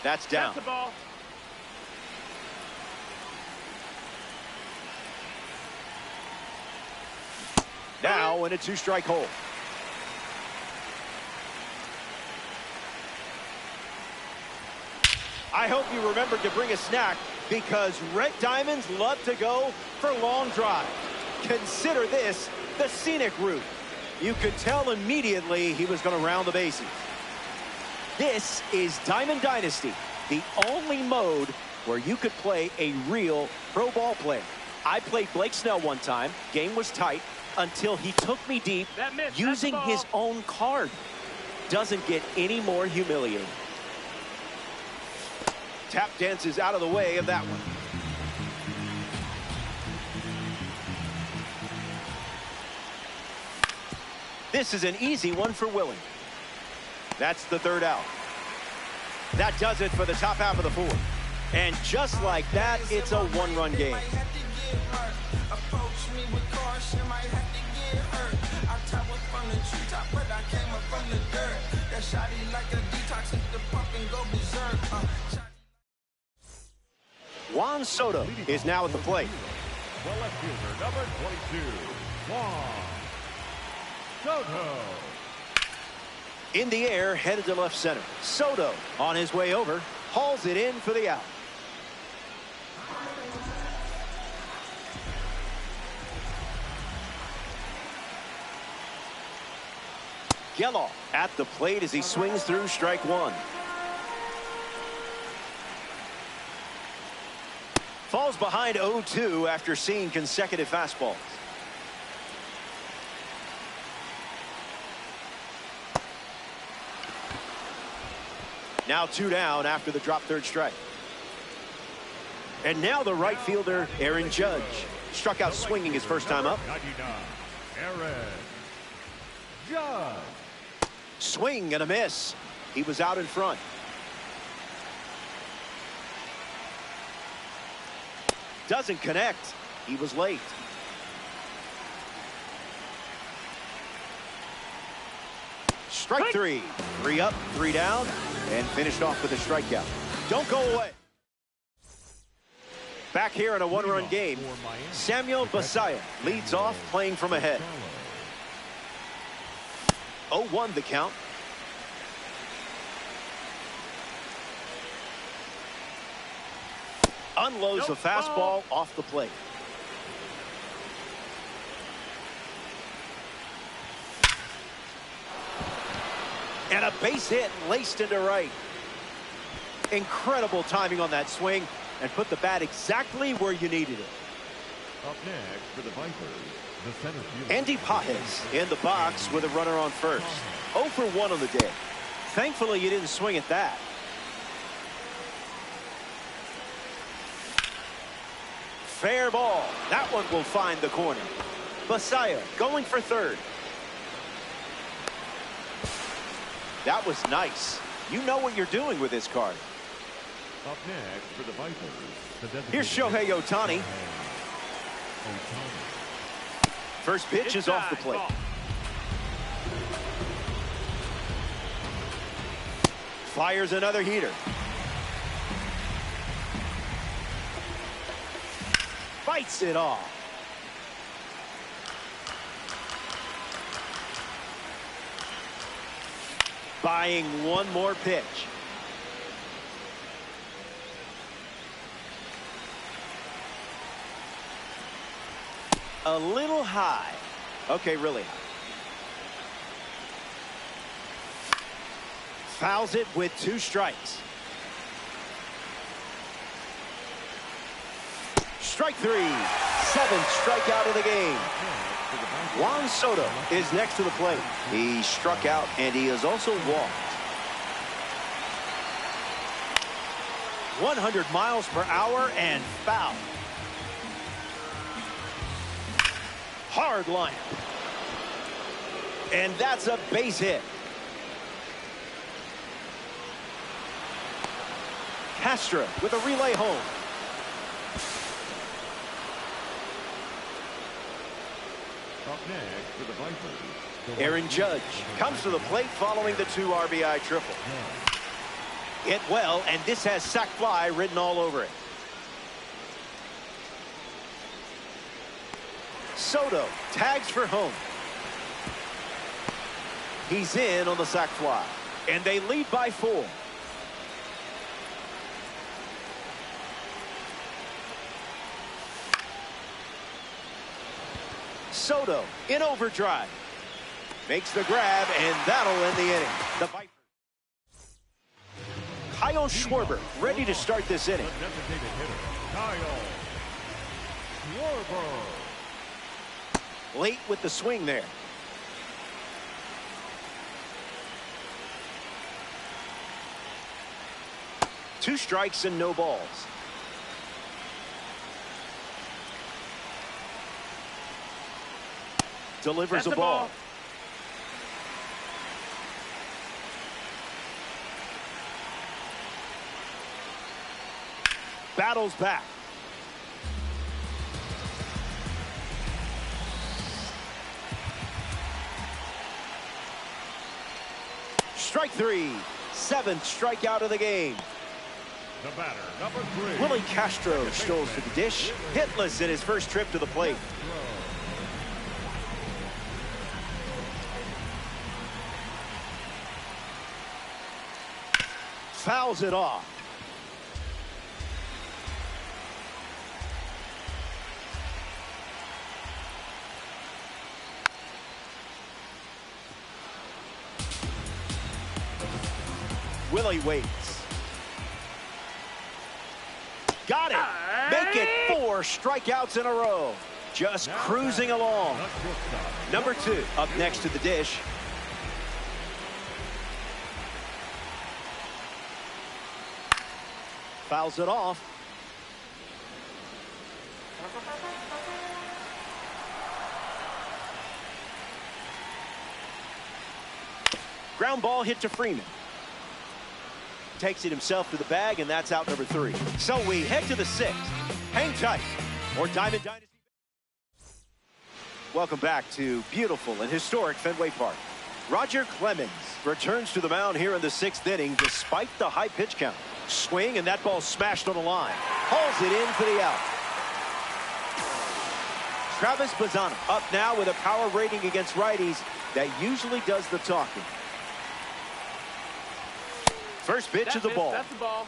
That's down. That's the ball. Now in a 2-strike hole. I hope you remembered to bring a snack, because Red Diamonds love to go for long drives. Consider this the scenic route. You could tell immediately he was going to round the bases. This is Diamond Dynasty, the only mode where you could play a real pro ball player. I played Blake Snell one time. Game was tight until he took me deep using his own card. Doesn't get any more humiliating. Tap dances out of the way of that one. This is an easy one for Willing. That's the third out. That does it for the top half of the fourth. And just like that, it's a one-run game. Juan Soto is now at the plate. The left fielder, number 22, Juan Soto. In the air, headed to left center. Soto on his way over, hauls it in for the out. Geloff at the plate as he swings through strike one. Falls behind 0-2 after seeing consecutive fastballs. Now 2 down after the drop third strike. And now the right fielder, Aaron Judge. Struck out swinging his first time up. 99, Aaron Judge. Swing and a miss. He was out in front. Doesn't connect. He was late. Strike 3. 3 up, 3 down, and finished off with a strikeout. Don't go away. Back here in a one-run game, Samuel Basallo leads off, playing from ahead. 0-1 the count. Unloads the fastball off the plate. And a base hit laced into right. Incredible timing on that swing, and put the bat exactly where you needed it. Up next for the Vipers, the center fielder, Andy Pages in the box with a runner on first. 0 for 1 on the day. Thankfully, you didn't swing at that. Fair ball. That one will find the corner. Messiah going for third. That was nice. You know what you're doing with this card. Up next for the Vipers. Here's Shohei Ohtani. First pitch is off the plate. Fires another heater. Fights it off. Buying one more pitch. A little high. Okay, really high. Fouls it with 2 strikes. Strike 3. 7th strikeout of the game. Juan Soto is next to the plate. He struck out and he has also walked. 100 miles per hour and foul. Hard line. And that's a base hit. Castro with a relay home. Up next for the Vipers. Aaron Judge comes to the plate following the 2 RBI triple. Hit well, and this has sac fly written all over it. Soto tags for home. He's in on the sac fly, and they lead by 4. Soto in overdrive. Makes the grab, and that'll end the inning. The Vipers. Kyle Schwarber ready to start this inning. The designated hitter, Kyle Schwarber. Late with the swing there. Two strikes and no balls. Delivers a ball. Battles back. Strike 3. 7th strikeout of the game. The batter, number 3. Willie Castro strolls to the dish. Hitless in his first trip to the plate. Fouls it off. Willie waits. Got it. Make it 4 strikeouts in a row. Just cruising along. Number 2 up next to the dish. Fouls it off. Ground ball hit to Freeman. Takes it himself to the bag, and that's out number 3. So we head to the 6th. Hang tight. More Diamond Dynasty. Welcome back to beautiful and historic Fenway Park. Roger Clemens returns to the mound here in the 6th inning despite the high pitch count. Swing, and that ball smashed on the line. Hauls it in for the out. Travis Bazzana up now with a power rating against righties that usually does the talking. First pitch of the ball. That's the ball.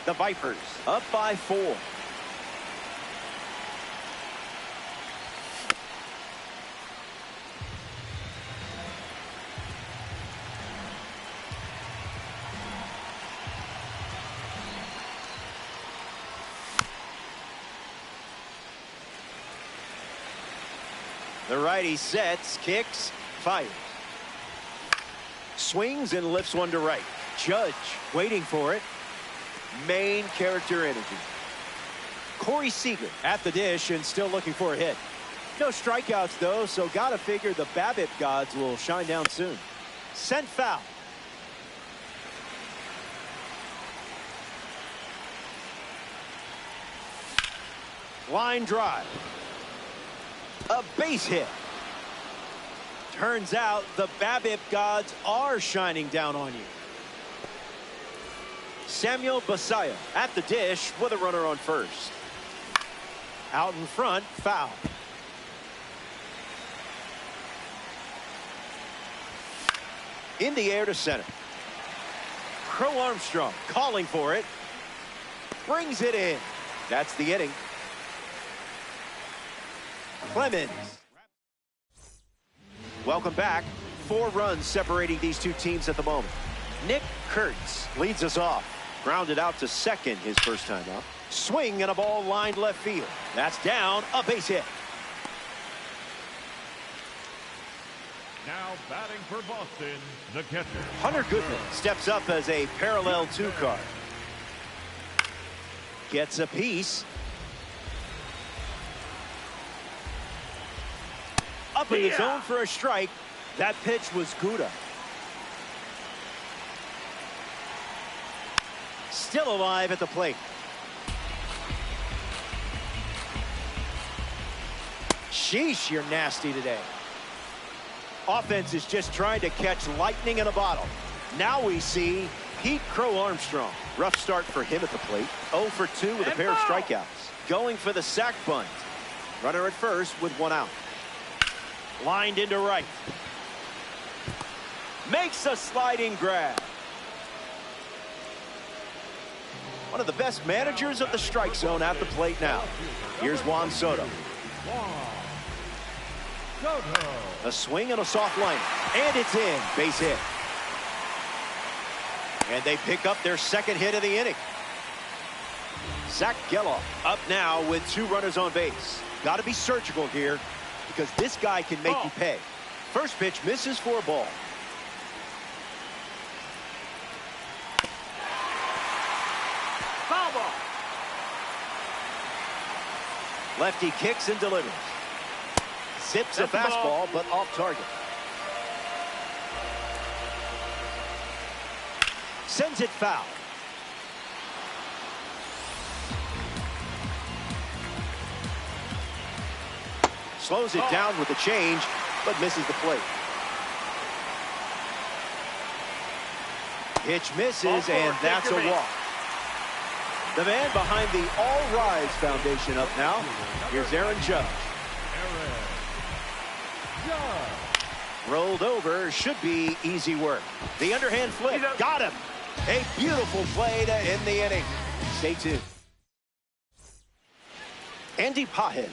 The Vipers up by 4. The righty sets, kicks, fires. Swings and lifts one to right. Judge waiting for it. Main character energy. Corey Seager at the dish and still looking for a hit. No strikeouts, though, so gotta figure the BABIP gods will shine down soon. Sent foul. Line drive. A base hit. Turns out the BABIP gods are shining down on you. Samuel Basallo at the dish with a runner on first. Out in front, foul. In the air to center. Crow Armstrong calling for it. Brings it in. That's the inning. Clemens. Welcome back. 4 runs separating these two teams at the moment. Nick Kurtz leads us off. Grounded out to second his first time up. Swing and a ball lined left field. That's down, a base hit. Now batting for Boston, the catcher. Hunter Goodman steps up as a parallel 2 card. Gets a piece. Up in the zone for a strike. That pitch was Gouda. Still alive at the plate. Sheesh, you're nasty today. Offense is just trying to catch lightning in a bottle. Now we see Pete Crow Armstrong. Rough start for him at the plate. 0 for 2 with a pair of strikeouts. Going for the sac bunt. Runner at first with 1 out. Lined into right. Makes a sliding grab. One of the best managers of the strike zone at the plate now. Here's Juan Soto. A swing and a soft line. And it's in. Base hit. And they pick up their second hit of the inning. Zach Geloff up now with 2 runners on base. Got to be surgical here because this guy can make you pay. First pitch misses for a ball. Foul ball. Lefty kicks and delivers. Zips a fastball, but off target. Sends it foul. Slows it down with the change, but misses the plate. Pitch misses, and that's a walk. The man behind the All Rise Foundation up now. Here's Aaron Judge. Rolled over, should be easy work. The underhand flip, got him. A beautiful play to end the inning. Stay tuned. Andy Pajes.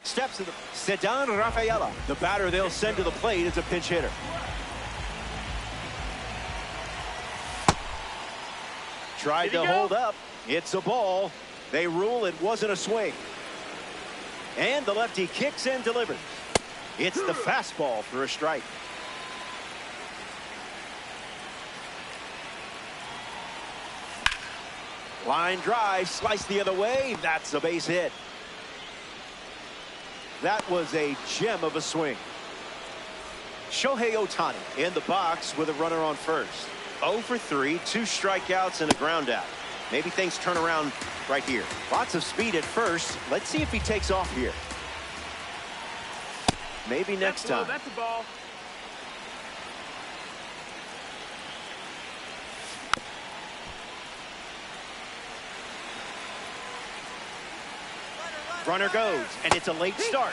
Steps to the Sedan Rafaela. The batter they'll send to the plate is a pinch hitter. Tried to hold up. It's a ball. They rule it wasn't a swing. And the lefty kicks and delivers. It's the fastball for a strike. Line drive, sliced the other way. That's a base hit. That was a gem of a swing. Shohei Ohtani in the box with a runner on first. 0 for 3, 2 strikeouts and a ground out. Maybe things turn around right here. Lots of speed at first. Let's see if he takes off here. Maybe next time. That's a ball. Runner goes, and it's a late start.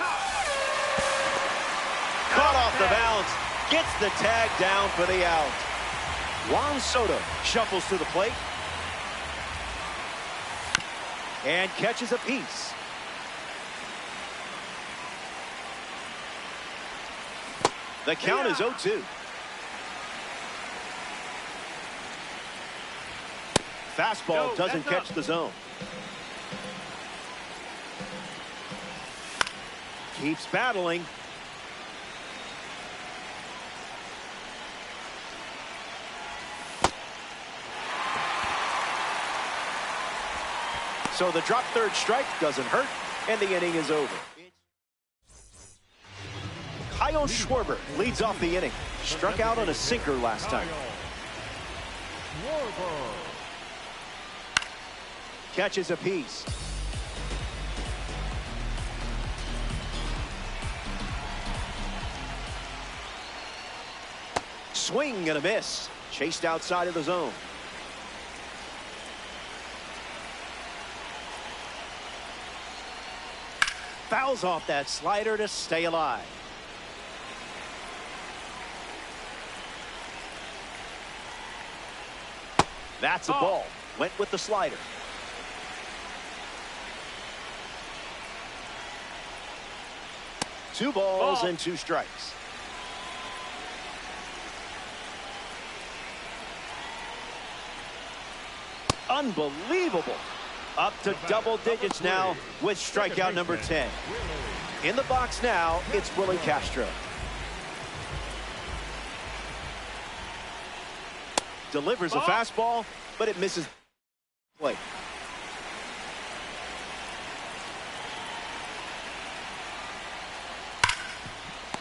Caught off the bounce. Gets the tag down for the out. Juan Soto shuffles to the plate. And catches a piece. The count is 0-2. Fastball doesn't catch the zone. Keeps battling. So the drop third strike doesn't hurt, and the inning is over. Kyle Schwarber leads off the inning. Struck out on a sinker last time. Catches a piece. Swing and a miss. Chased outside of the zone. Fouls off that slider to stay alive. That's a ball. Went with the slider. Two balls and two strikes. Unbelievable. Up to double digits now with strikeout number 10. In the box now, it's Willie Castro. Delivers a fastball, but it misses play.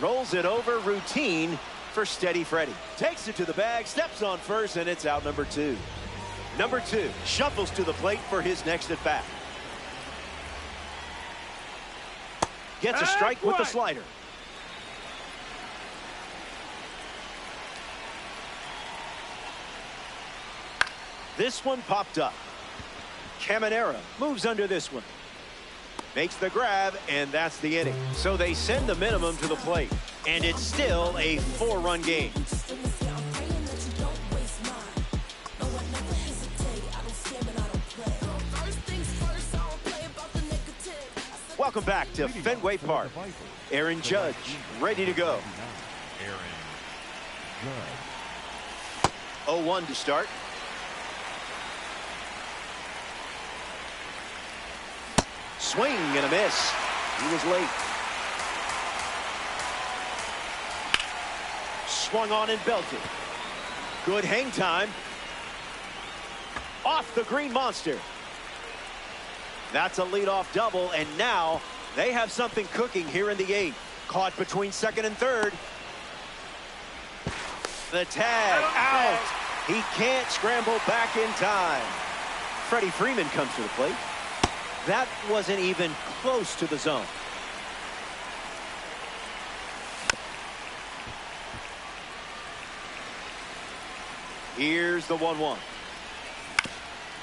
Rolls it over, routine for Steady Freddy. Takes it to the bag, steps on first, and it's out number 2. Number 2 shuffles to the plate for his next at bat. Gets a strike with the slider. This one popped up. Caminera moves under this one. Makes the grab, and that's the inning. So they send the minimum to the plate, and it's still a 4-run game. Welcome back to Fenway Park. Aaron Judge ready to go. 0-1 to start. Swing and a miss. He was late. Swung on and belted. Good hang time. Off the Green Monster. That's a leadoff double, and now they have something cooking here in the 8th. Caught between second and third. The tag out. He can't scramble back in time. Freddie Freeman comes to the plate. That wasn't even close to the zone. Here's the 1-1.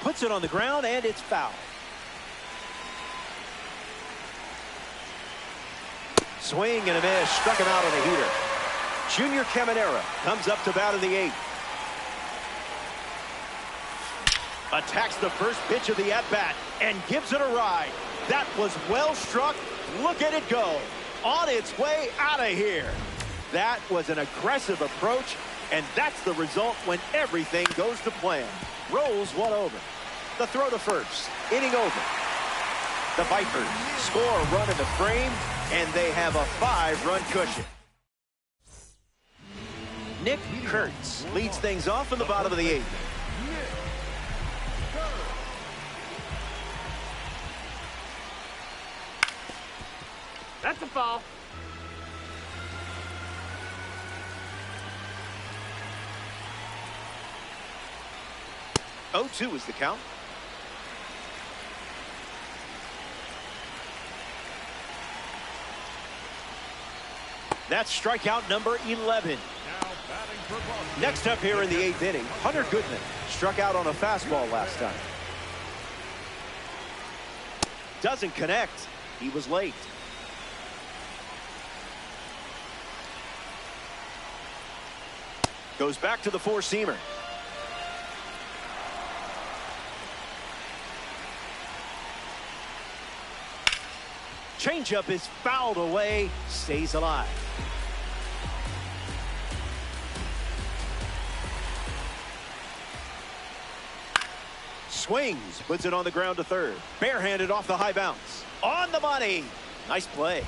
Puts it on the ground, and it's foul. Swing and a miss. Struck him out on a heater. Junior Caminera comes up to bat in the 8th. Attacks the first pitch of the at-bat and gives it a ride. That was well struck. Look at it go. On its way out of here. That was an aggressive approach, and that's the result when everything goes to plan. Rolls one over. The throw to first. Inning over. The Vipers score a run in the frame, and they have a 5-run cushion. Nick Kurtz leads things off in the bottom of the 8th. That's a foul. Oh, 2 is the count. That's strikeout number 11. Next up here in the 8th inning, Hunter Goodman struck out on a fastball last time. Doesn't connect. He was late. Goes back to the 4-seamer. Changeup is fouled away, stays alive. Swings, puts it on the ground to third. Barehanded off the high bounce. On the money. Nice play.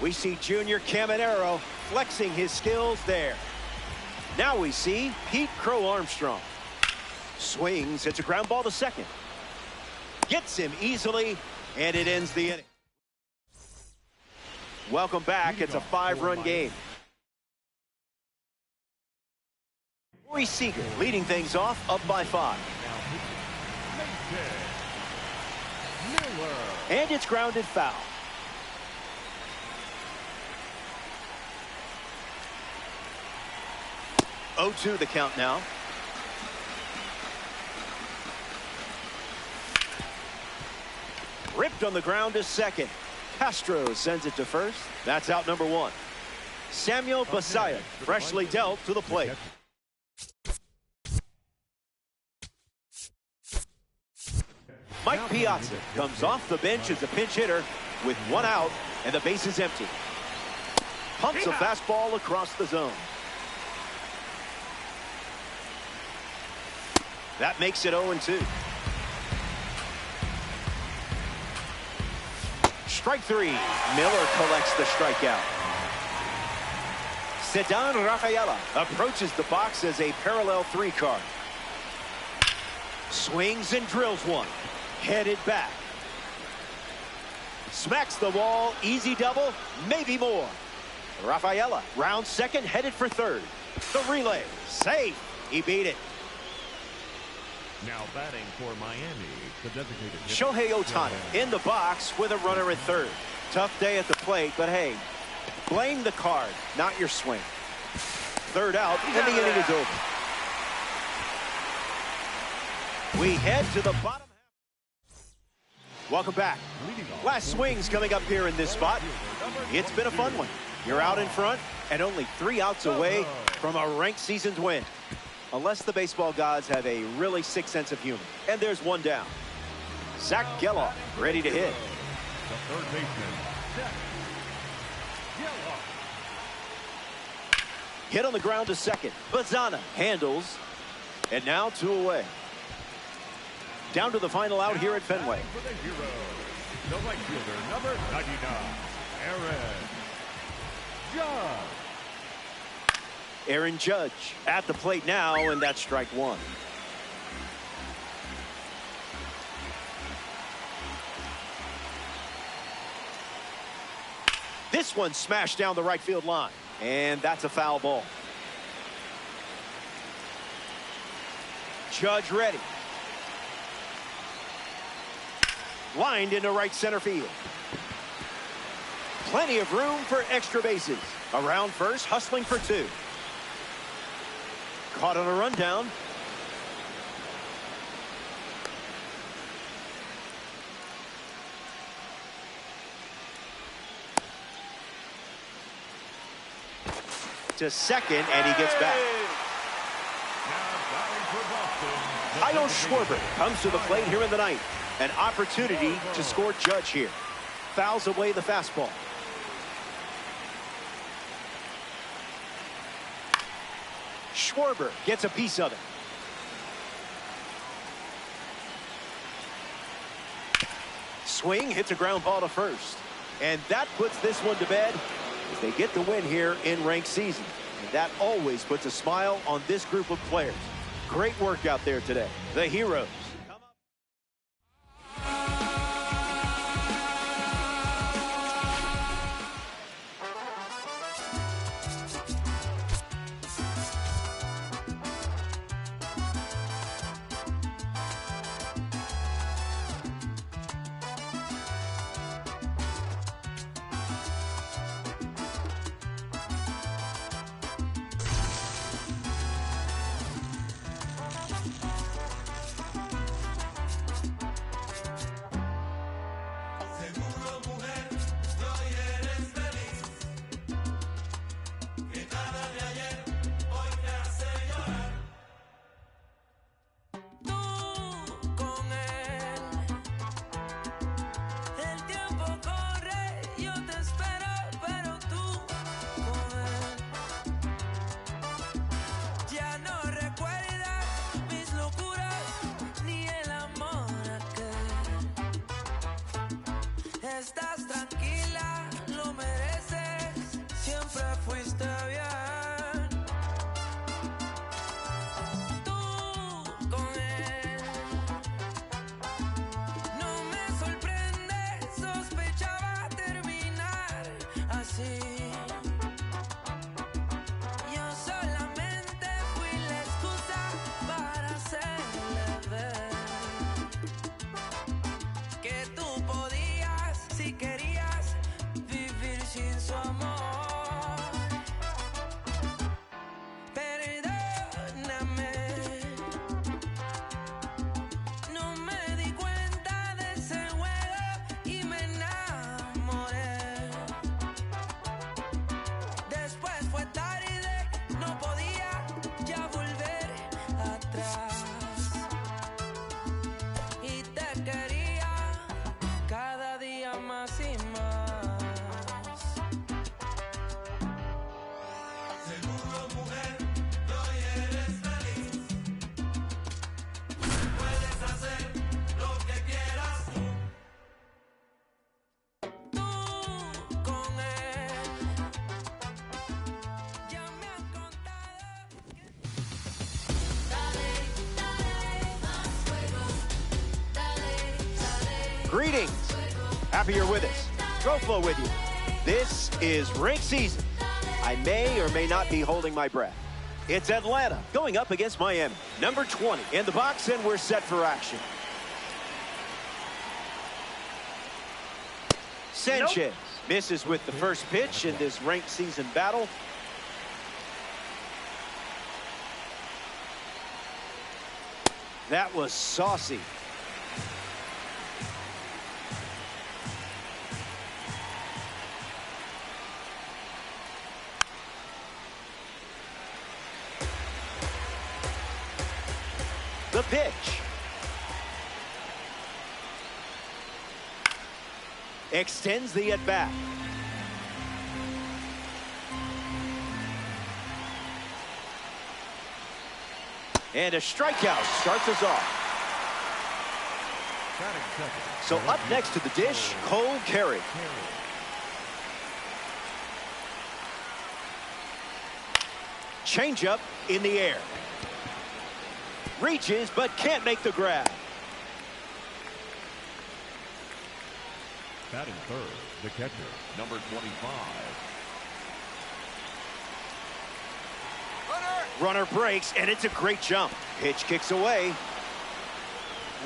We see Junior Caminero flexing his skills there. Now we see Pete Crow Armstrong. Swings, hits a ground ball to second. Gets him easily, and it ends the inning. Welcome back. It's a 5-run game. Corey Seager leading things off, up by 5. And it's grounded foul. 0-2 the count now. Ripped on the ground to second. Castro sends it to first. That's out number 1. Samuel Basayo freshly dealt to the plate. Mike Piazza comes off the bench as a pinch hitter with 1 out and the base is empty. Pumps a fastball across the zone. That makes it 0-2. Strike 3. Miller collects the strikeout. Ceddanne Rafaela approaches the box as a parallel 3 card. Swings and drills one. Headed back. Smacks the wall. Easy double. Maybe more. Rafaela round second, headed for third. The relay. Safe. He beat it. Now batting for Miami, the designated Shohei Ohtani in the box with a runner at third. Tough day at the plate, but hey, blame the card, not your swing. Third out, and the inning is over. We head to the bottom half. Welcome back. Last swings coming up here in this spot. It's been a fun one. You're out in front and only 3 outs away from a ranked season's win. Unless the baseball gods have a really sick sense of humor. And there's 1 down. Zach Geloff ready to hit. The third baseman, Zach Geloff. Hit on the ground to second. Bazana handles. And now 2 away. Down to the final out here at Fenway. For the hero, the right fielder, number 99, Aaron Judge. Aaron Judge at the plate now, and that's strike 1. This one smashed down the right field line, and that's a foul ball. Judge ready. Lined into right center field. Plenty of room for extra bases. Around first, hustling for 2. Caught on a rundown. To second, and he gets back. Kyle Schwarber comes to the plate here in the ninth. An opportunity to score Judge here. Fouls away the fastball. Schwarber gets a piece of it. Swing, hits a ground ball to first. And that puts this one to bed as they get the win here in ranked season. And that always puts a smile on this group of players. Great work out there today. The Heroes. Greetings. Happy you're with us. GoFlow with you. This is rink season. I may or may not be holding my breath. It's Atlanta going up against Miami. Number 20 in the box, and we're set for action. Sanchez misses with the first pitch in this ranked season battle. That was saucy. The pitch. Extends the at-bat. And a strikeout starts us off. So up next to the dish, Cole Carey. Changeup in the air. Reaches but can't make the grab. Batting third, the catcher, number 25. Runner breaks, and it's a great jump. Pitch kicks away.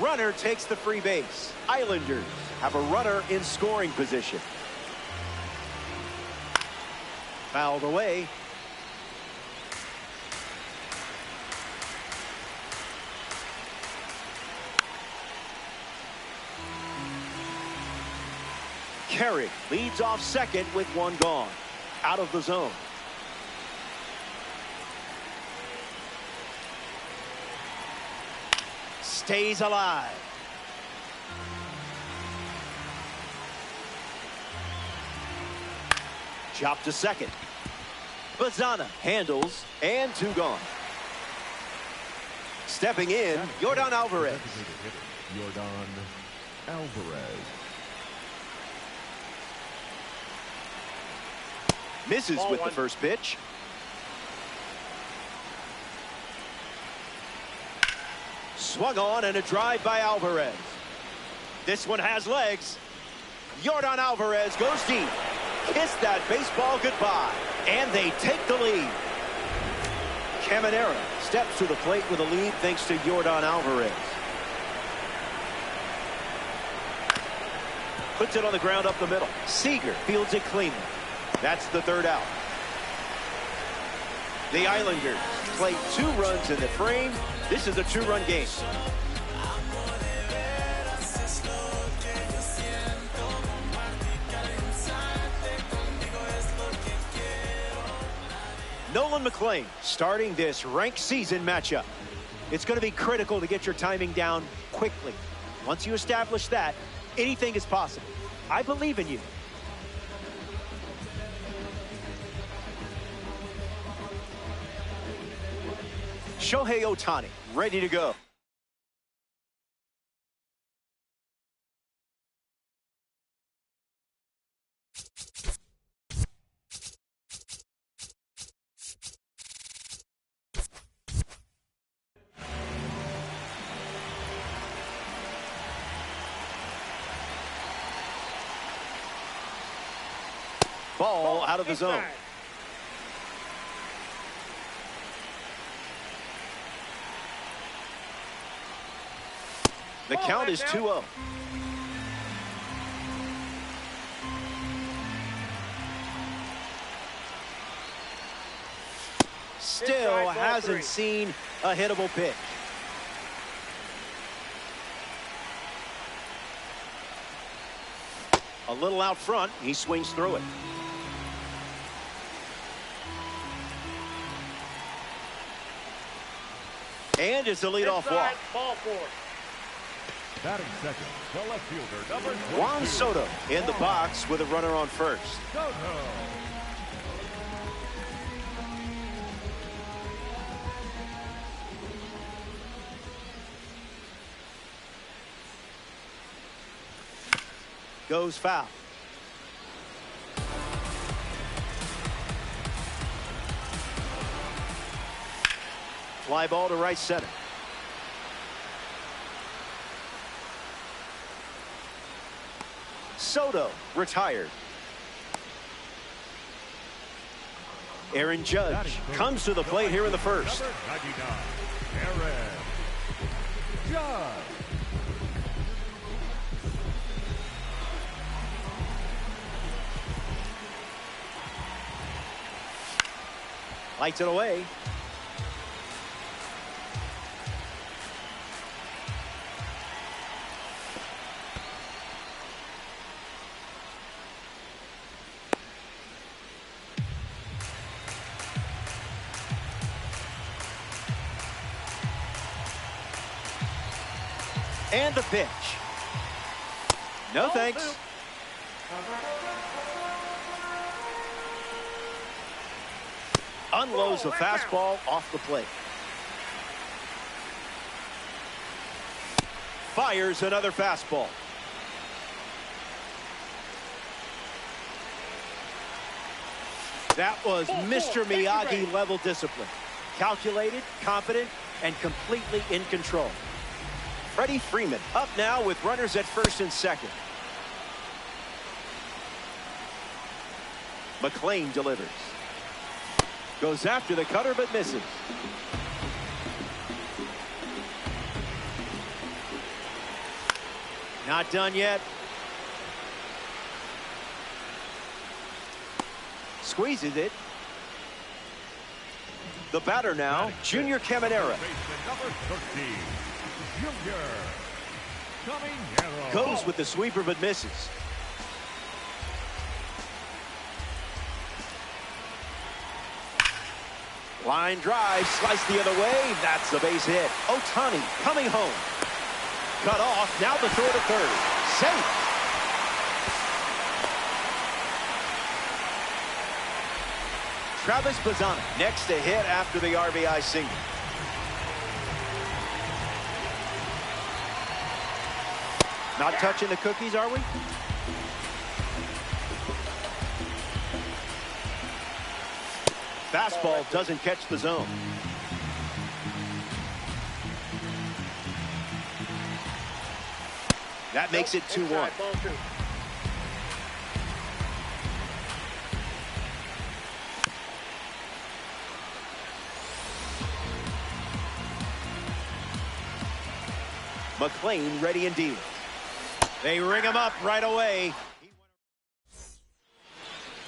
Runner takes the free base. Islanders have a runner in scoring position. Fouled away. Carey leads off second with one gone. Out of the zone. Stays alive. Chop to second. Bazana handles, and two gone. Stepping in, Yordan Alvarez. Yordan Alvarez. Misses with the first pitch. Swung on, and a drive by Alvarez. This one has legs. Yordan Alvarez goes deep. Kiss that baseball goodbye. And they take the lead. Caminera steps to the plate with a lead thanks to Yordan Alvarez. Puts it on the ground up the middle. Seager fields it cleanly. That's the third out. The Islanders play 2 runs in the frame. This is a 2-run game. Nolan McLean starting this ranked season matchup. It's going to be critical to get your timing down quickly. Once you establish that, anything is possible. I believe in you. Shohei Ohtani, ready to go. Ball out of the zone. The count is 2-0. Still hasn't seen a hittable pitch. A little out front, he swings through it. And it's a leadoff walk. Ball 4. Batting second, the left fielder, number 22. Juan Soto in the box with a runner on first. Soto. Goes foul. Fly ball to right center. Soto retired. Aaron Judge comes to the plate here in the first. Number 99, Aaron Judge. Lights it away. And the pitch. No thanks. Unloads a fastball off the plate. Fires another fastball. That was Mr. Miyagi level discipline. Calculated, confident, and completely in control. Freddie Freeman up now with runners at first and second. McLean delivers. Goes after the cutter but misses. Not done yet. Squeezes it. The batter now, Junior Caminero. Number 13, Junior Caminero. Goes with the sweeper but misses. Line drive, sliced the other way. That's a base hit. Ohtani coming home. Cut off. Now the throw to third. Safe. Travis Bazzana next to hit after the RBI single. Not touching the cookies, are we? Fastball doesn't catch the zone. That makes it 2-1. McLean ready and dealing. They ring him up right away.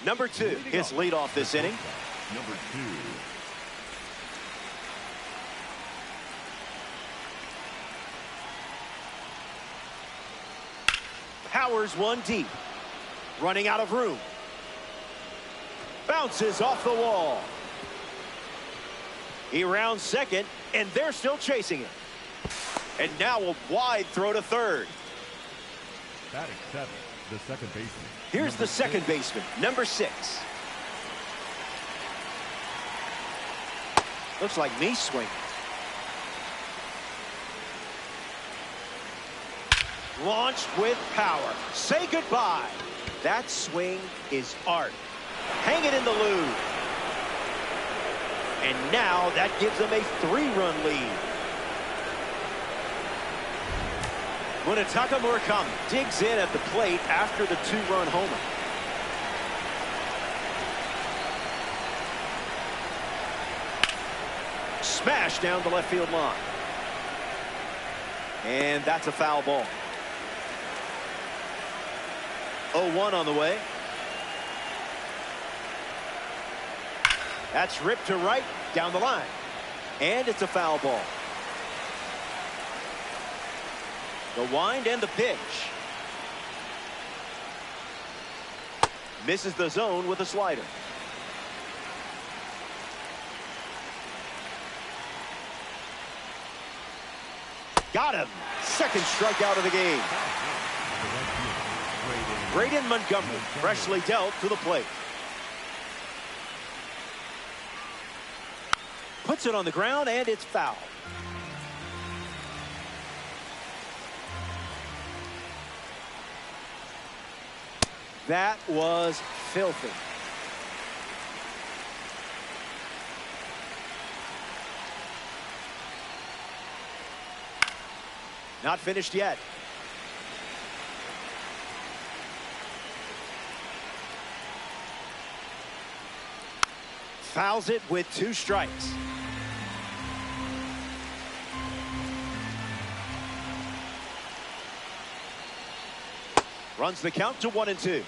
Number 2, his leadoff this inning. Number 2. Powers one deep. Running out of room. Bounces off the wall. He rounds second, and they're still chasing him. And now a wide throw to third. Batting 7, the second baseman. Here's the second baseman, number 6. Looks like me swinging. Launched with power. Say goodbye. That swing is art. Hang it in the loo. And now that gives them a 3-run lead. Munetaka Murakami digs in at the plate after the 2-run homer. Smash down the left field line. And that's a foul ball. 0-1 on the way. That's ripped to right down the line. And it's a foul ball. The wind and the pitch. Misses the zone with a slider. Got him. Second strikeout of the game. Braden Montgomery freshly dealt to the plate. Puts it on the ground and it's foul. That was filthy. Not finished yet. Fouls it with 2 strikes. Runs the count to 1-2.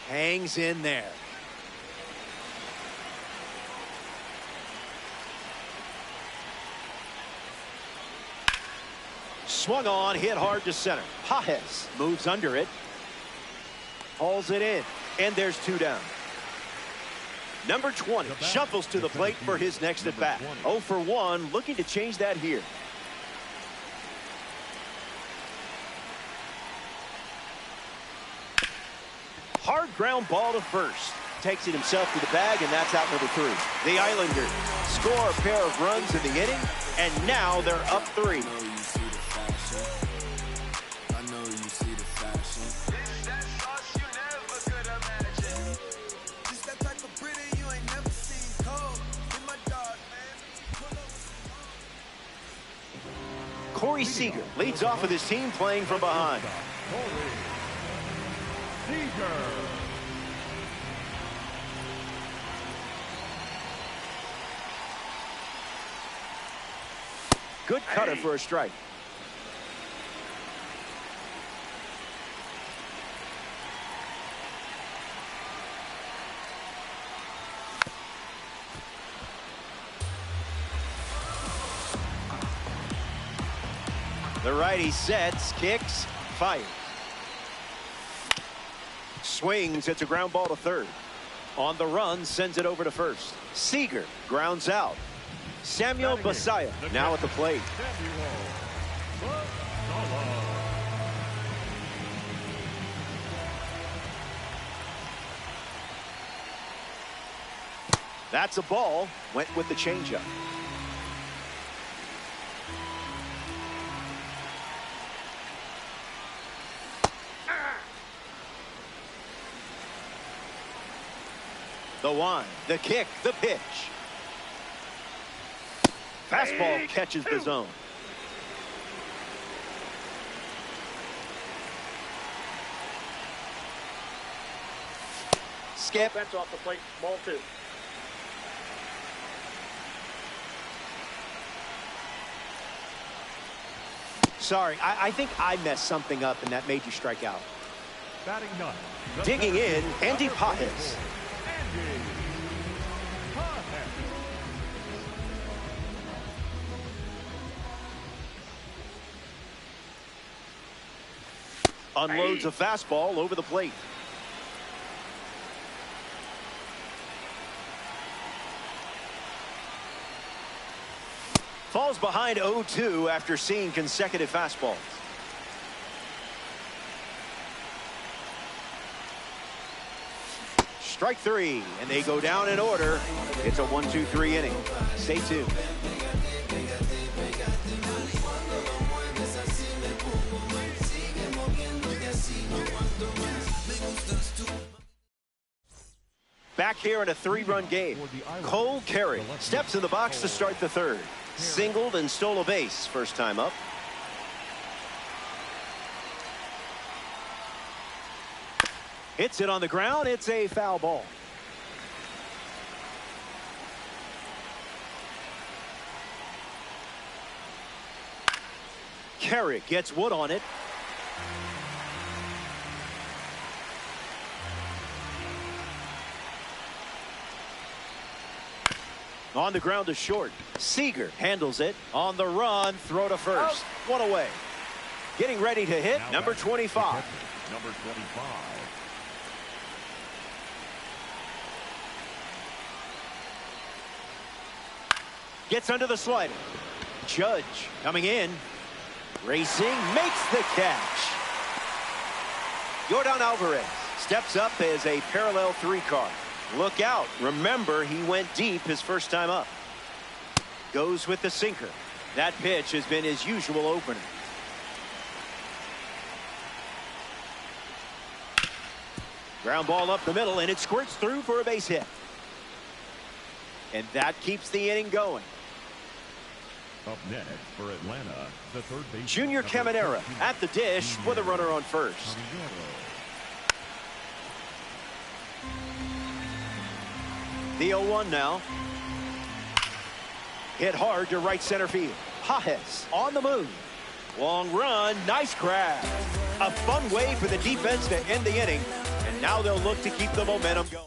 Hangs in there. Swung on, hit hard to center. Pages moves under it. Hauls it in. And there's 2 down. Number 20 shuffles to the plate for his next at bat. 0 for 1, looking to change that here. Hard ground ball to first. Takes it himself to the bag, and that's out number 3. The Islanders score a pair of runs in the inning, and now they're up 3. Corey Seager leads off with his team playing from behind. Good cutter for a strike. The righty sets, kicks, fires. Swings, it's a ground ball to third. On the run, sends it over to first. Seager grounds out. Samuel Basallo now at the plate. That's a ball. Went with the changeup. The one, the kick, the pitch. Fastball catches the zone. Skip. That's off the plate. Ball 2. Sorry, I think I messed something up, and that made you strike out. Batting 9. Digging in, Andy Pages. Unloads a fastball over the plate. Falls behind 0-2 after seeing consecutive fastballs. Strike 3, and they go down in order. It's a 1-2-3 inning. Stay tuned. Back here in a 3-run game. Cole Carey steps in the box to start the third. Singled and stole a base first time up. Hits it on the ground. It's a foul ball. Carey gets wood on it. On the ground to short. Seager handles it. On the run, throw to first. One away. Getting ready to hit number 25. Number 25. Gets under the slider. Judge coming in. Racing, makes the catch. Yordan Alvarez steps up as a parallel 3-car. Look out. Remember, he went deep his first time up. Goes with the sinker. That pitch has been his usual opener. Ground ball up the middle, and it squirts through for a base hit. And that keeps the inning going. Up next for Atlanta, the third baseman. Junior Caminera at the dish with a runner on first. The 0-1 now. Hit hard to right center field. Pages on the move. Long run, nice grab. A fun way for the defense to end the inning, and now they'll look to keep the momentum going.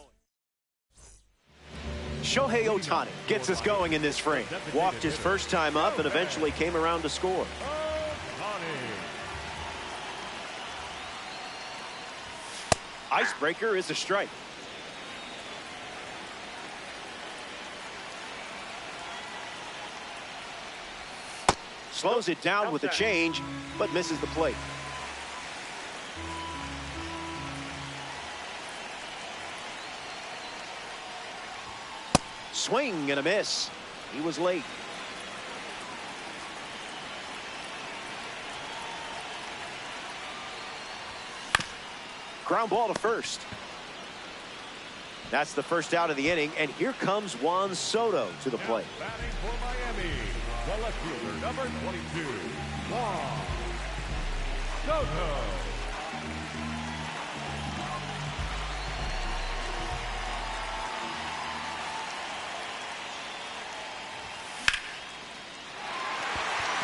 Shohei Ohtani gets us going in this frame. Walked his first time up and eventually came around to score. Icebreaker is a strike. Slows it down with a change, but misses the plate. Swing and a miss. He was late. Ground ball to first. That's the first out of the inning, and here comes Juan Soto to the plate. Batting for Miami, the left fielder, number 22, Juan Soto.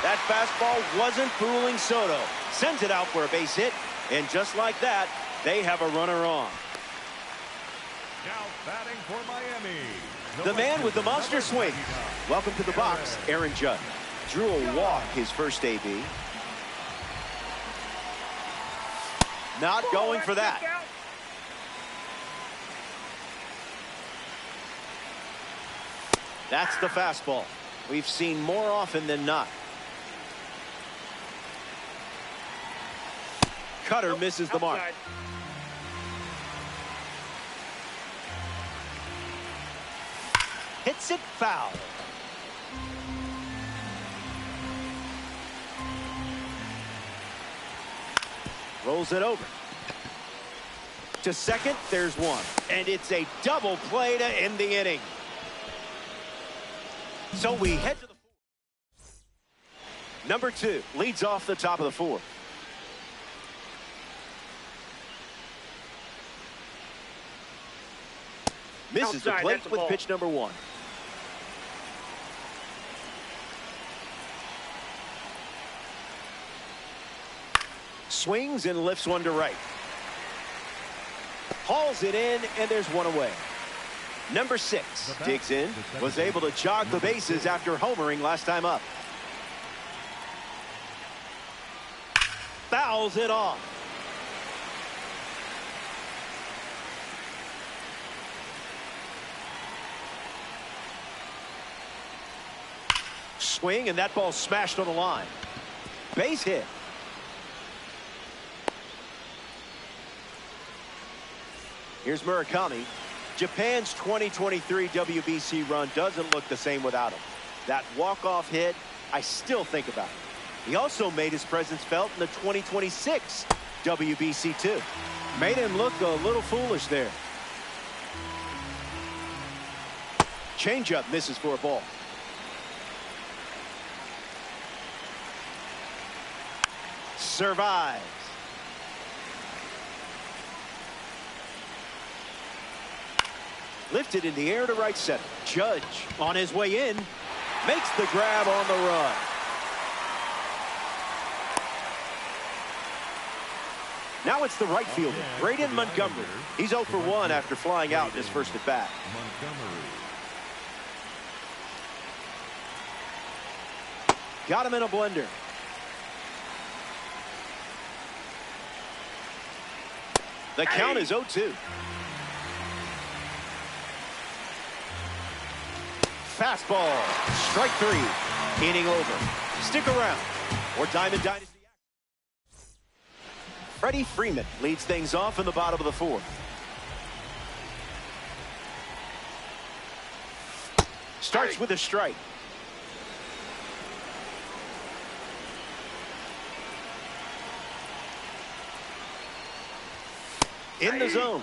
That fastball wasn't fooling Soto. Sends it out for a base hit, and just like that, they have a runner on. Now batting for Miami, The man with the monster swing. Welcome to the box, Aaron Judge. Drew a walk his first AB. Not going for that. That's the fastball. We've seen more often than not. Cutter misses the mark. Hits it foul. Rolls it over. To second, there's one. And it's a double play to end the inning. So we head to the fourth. Number 2 leads off the top of the fourth. Misses the plate with pitch number 1. Swings and lifts one to right. Hauls it in, and there's one away. Number 6 digs in, was able to jog the bases after homering last time up. Fouls it off. Swing, and that ball smashed on the line. Base hit. Here's Murakami. Japan's 2023 WBC run doesn't look the same without him. That walk-off hit, I still think about it. He also made his presence felt in the 2026 WBC too. Made him look a little foolish there. Changeup misses for a ball. Survives. Lifted in the air to right center. Judge on his way in. Makes the grab on the run. Now it's the right fielder, Braden Montgomery. He's 0 for 1 after flying out in his first at bat. Got him in a blender. The count is 0-2. Fastball. Strike 3. Inning over. Stick around. More Diamond Dynasty. Freddie Freeman leads things off in the bottom of the 4th. Starts with a strike. In the zone.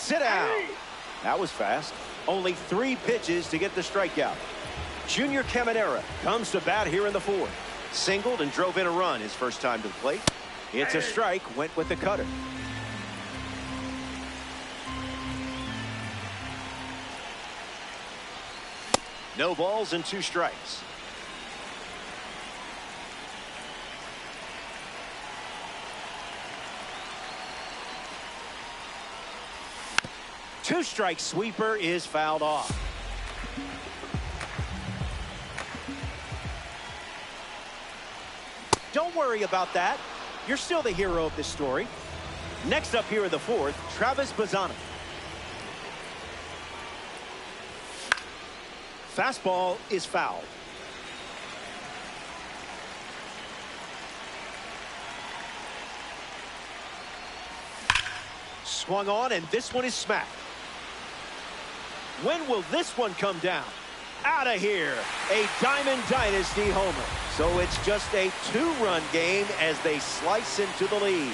Sit down. That was fast. Only 3 pitches to get the strikeout. Junior Caminera comes to bat here in the 4th. Singled and drove in a run his first time to the plate. It's a strike, went with the cutter. No balls and 2 strikes. Two-strike sweeper is fouled off. Don't worry about that. You're still the hero of this story. Next up here in the 4th, Travis Bazzana. Fastball is fouled. Swung on, and this one is smacked. When will this one come down? Out of here. A Diamond Dynasty homer. So it's just a 2-run game as they slice into the lead.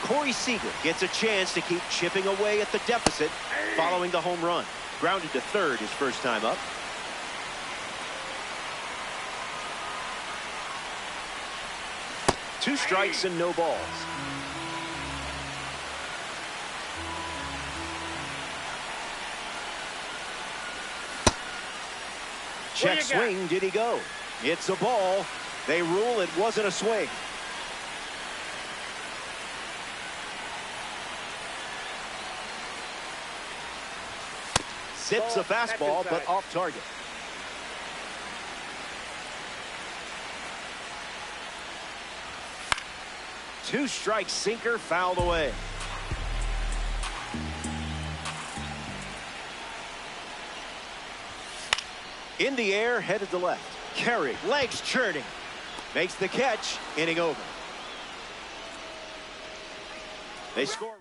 Corey Seager gets a chance to keep chipping away at the deficit following the home run. Grounded to third his first time up. Two strikes and no balls. Check swing, did he go? It's a ball. They rule it wasn't a swing. Zips a fastball, but off target. Two-strike sinker fouled away. In the air, headed to left. Carry, legs churning. Makes the catch, inning over. They score.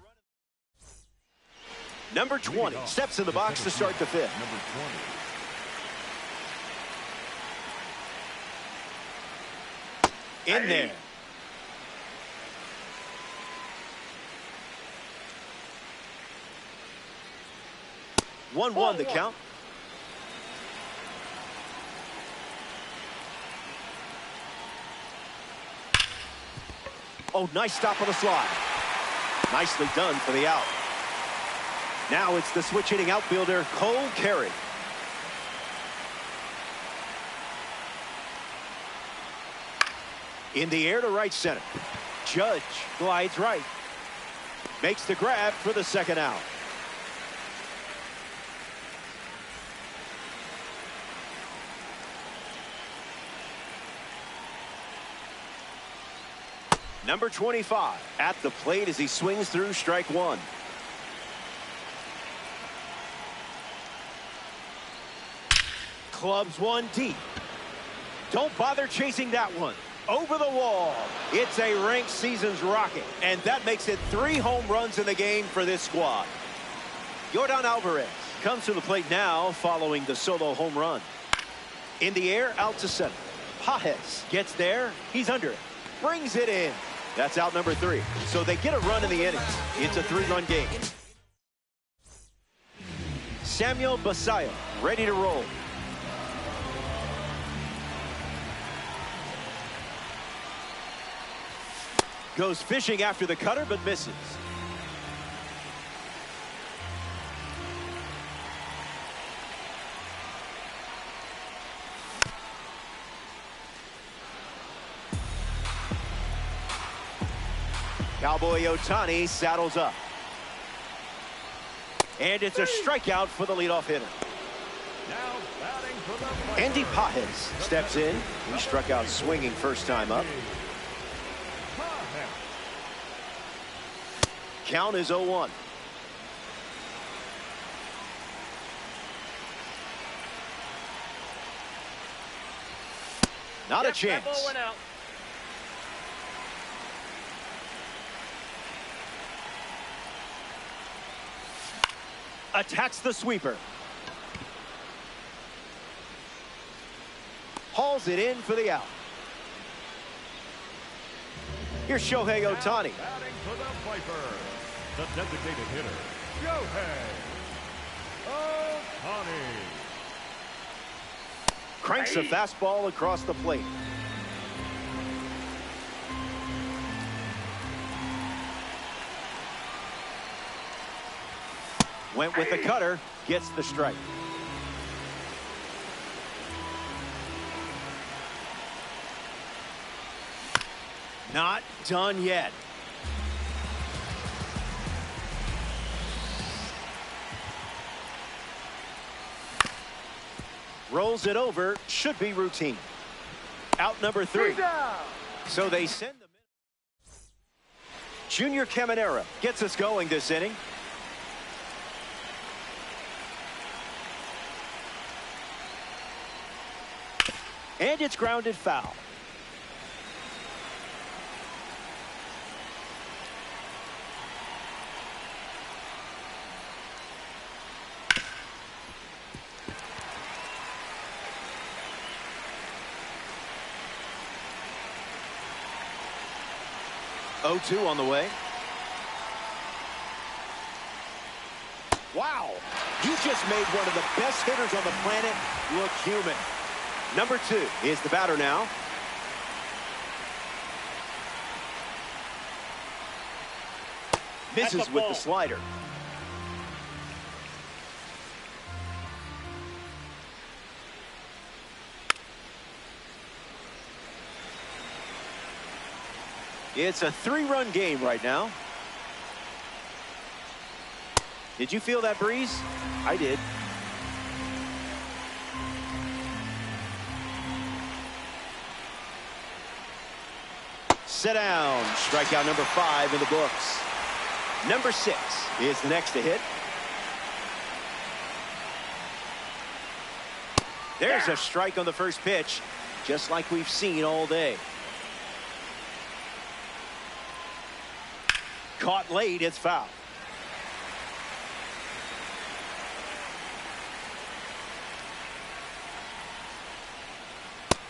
Number 20 steps in the box to start the 5th. Number 20. In there. One the count. Oh, nice stop on the slide. Nicely done for the out. Now it's the switch hitting outfielder, Cole Carey. In the air to right center. Judge glides right. Makes the grab for the second out. Number 25 at the plate as he swings through strike one. Clubs one deep. Don't bother chasing that one. Over the wall. It's a ranked season's rocket, and that makes it 3 home runs in the game for this squad. Yordan Alvarez comes to the plate now following the solo home run. In the air, out to center. Pages gets there. He's under it. Brings it in. That's out number 3. So they get a run in the innings. It's a 3-run game. Samuel Basallo ready to roll. Goes fishing after the cutter, but misses. Cowboy Ohtani saddles up. And it's a strikeout for the leadoff hitter. Now batting for the Andy Pages steps in. He struck out swinging first time up. Count is 0-1. Not a chance. That ball went out. Attacks the sweeper. Hauls it in for the out. Here's Shohei Ohtani. batting for the Viper, the designated hitter, Shohei Ohtani. Cranks a fastball across the plate. Went with the cutter, gets the strike. Not done yet. Rolls it over, should be routine. Out number 3. So they send them in. Junior Caminera gets us going this inning. And it's grounded foul. Oh-2 on the way. Wow. He just made one of the best hitters on the planet look human. Number 2 is the batter now. Misses with the slider. It's a 3-run game right now. Did you feel that breeze? I did. Sit down. Strikeout number 5 in the books. Number 6 is the next to hit. There's a strike on the first pitch, just like we've seen all day. Caught late, it's foul.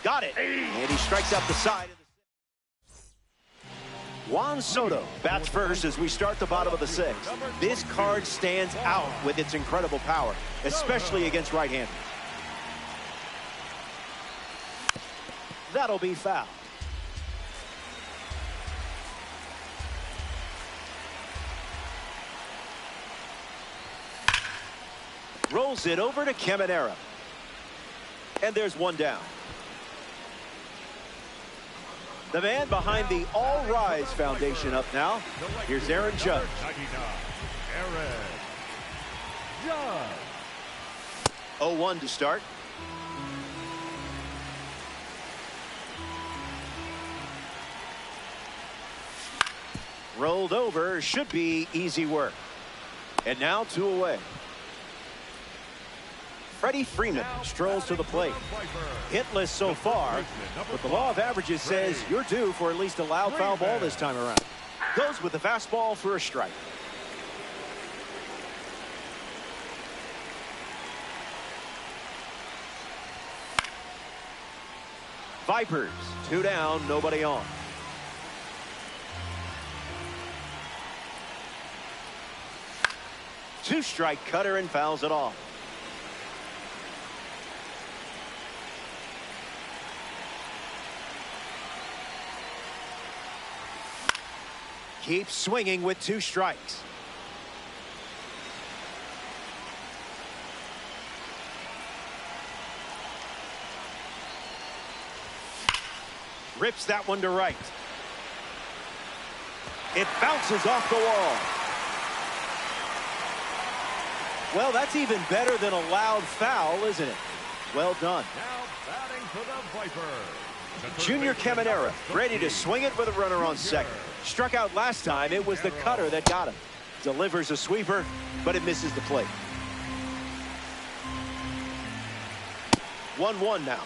Got it. And he strikes out the side. Juan Soto bats first as we start the bottom of the 6th. This card stands out with its incredible power, especially against right-handers. That'll be foul. Rolls it over to Caminera. And there's one down. The man behind the All Rise Foundation up now. Here's Aaron Judge. 99, Aaron Judge. 0-1 to start. Rolled over, should be easy work. And now 2 away. Freddie Freeman strolls to the plate. Hitless so far, but the law of averages says you're due for at least a loud foul ball this time around. Goes with the fastball for a strike. Vipers, 2 down, nobody on. Two-strike cutter and fouls it off. Keeps swinging with 2 strikes. Rips that one to right. It bounces off the wall. Well, that's even better than a loud foul, isn't it? Well done. Now batting for the Vipers. Junior Caminera ready to swing it with a runner on second. Struck out last time. It was the cutter that got him. Delivers a sweeper, but it misses the plate. 1-1 now.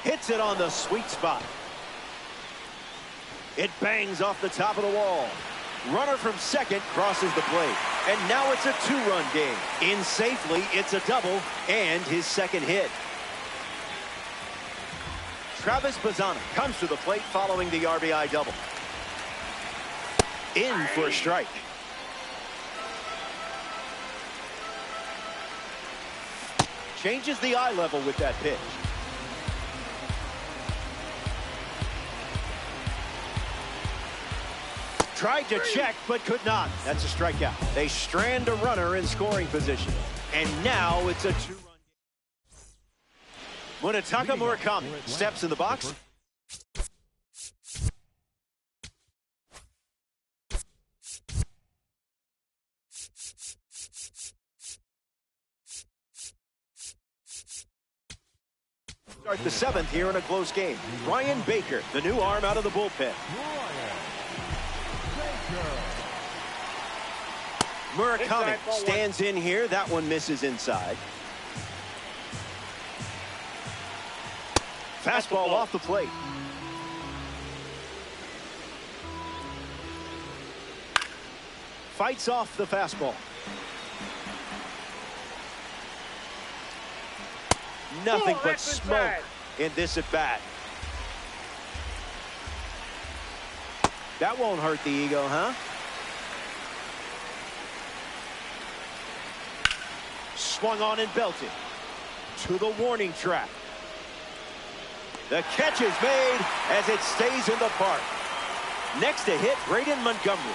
Hits it on the sweet spot. It bangs off the top of the wall. Runner from second crosses the plate. And now it's a 2-run game. In safely, it's a double and his second hit. Travis Bazzana comes to the plate following the RBI double. In for a strike. Changes the eye level with that pitch. Tried to check, but could not. That's a strikeout. They strand a runner in scoring position. And now it's a two-run game. Munetaka Murakami steps in the box. Start the seventh here in a close game. Ryan Baker, the new arm out of the bullpen. Murakami stands in here. That one misses inside. Fastball off the plate. Fights off the fastball. Nothing but smoke in this at bat. That won't hurt the ego, huh? Swung on and belted to the warning track. The catch is made as it stays in the park. Next to hit, Braden Montgomery.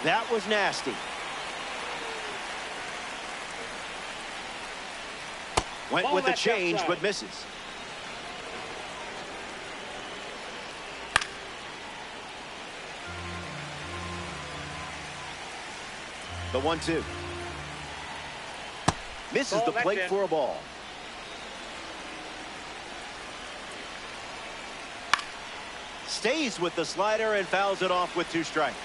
That was nasty. Went with the change, but misses. The 1-2. Misses the plate for a ball. Stays with the slider and fouls it off with 2 strikes.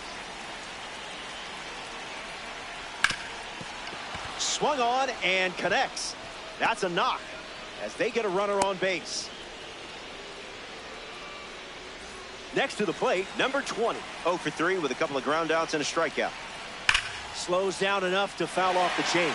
Swung on and connects. That's a knock as they get a runner on base. Next to the plate, number 20. 0 for 3 with a couple of ground outs and a strikeout. Slows down enough to foul off the chain.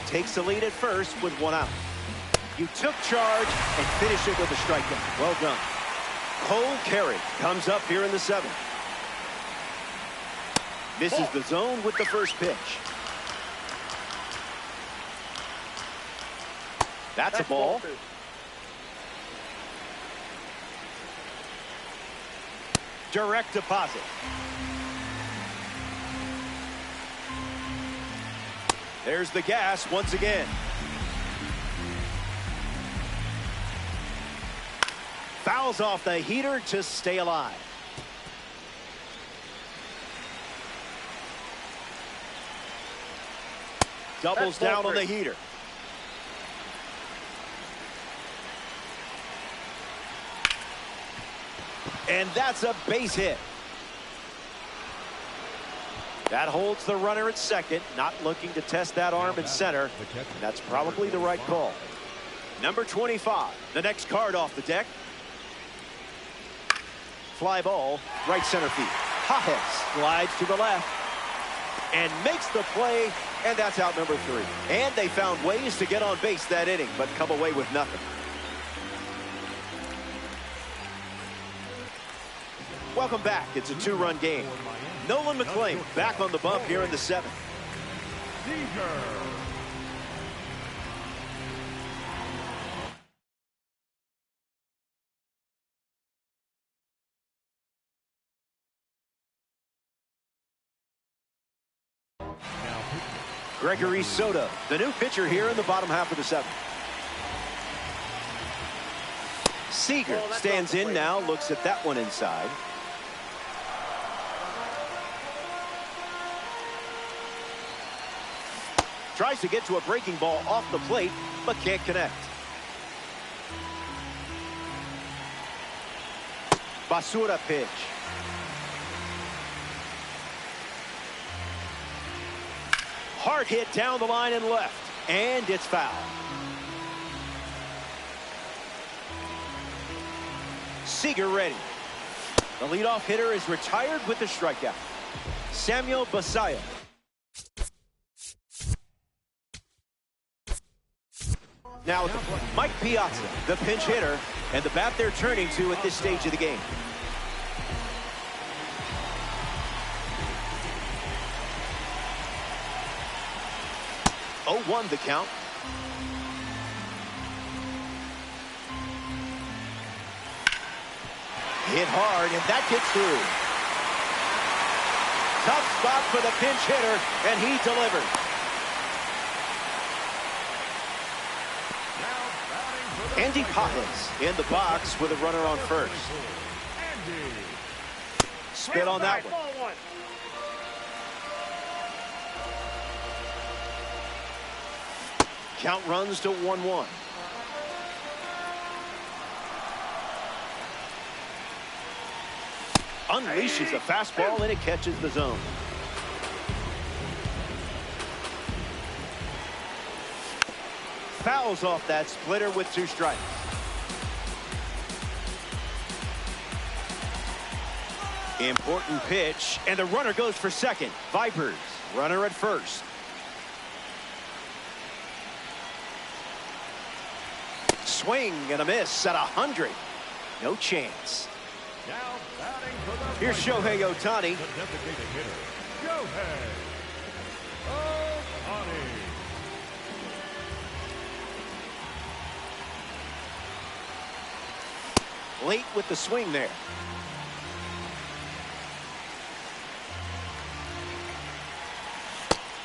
Takes the lead at first with 1 out. You took charge and finish it with a strikeout. Well done. Cole Carey comes up here in the 7th. Misses the zone with the first pitch. That's a ball. Direct deposit. There's the gas once again. Fouls off the heater to stay alive. Doubles down on the heater. And that's a base hit. That holds the runner at second, not looking to test that arm in center. That's probably the right call. Number 25, the next card off the deck. Fly ball, right center field. Pajes slides to the left and makes the play, and that's out number 3. And they found ways to get on base that inning, but come away with nothing. Welcome back. It's a 2-run game. Nolan McLean back on the bump here in the 7th. Gregory Soto, the new pitcher here in the bottom half of the 7th. Seager stands in now, looks at that one inside. Tries to get to a breaking ball off the plate, but can't connect. Basura pitch. Hard hit down the line and left, and it's foul. Seager ready. The leadoff hitter is retired with the strikeout. Samuel Basallo. Now, Mike Piazza, the pinch hitter, and the bat they're turning to at this stage of the game. Oh, 1 the count. Hit hard, and that gets through. Tough spot for the pinch hitter, and he delivered. Andy Pajes in the box with a runner on first. Spit on that one. Count runs to 1-1. Unleashes a fastball, and it catches the zone. Fouls off that splitter with 2 strikes. Important pitch, and the runner goes for second. Vipers, runner at first. Swing and a miss at 100. No chance. Now batting for the Here's Shohei Ohtani. the designated hitter, Shohei Ohtani. Late with the swing there.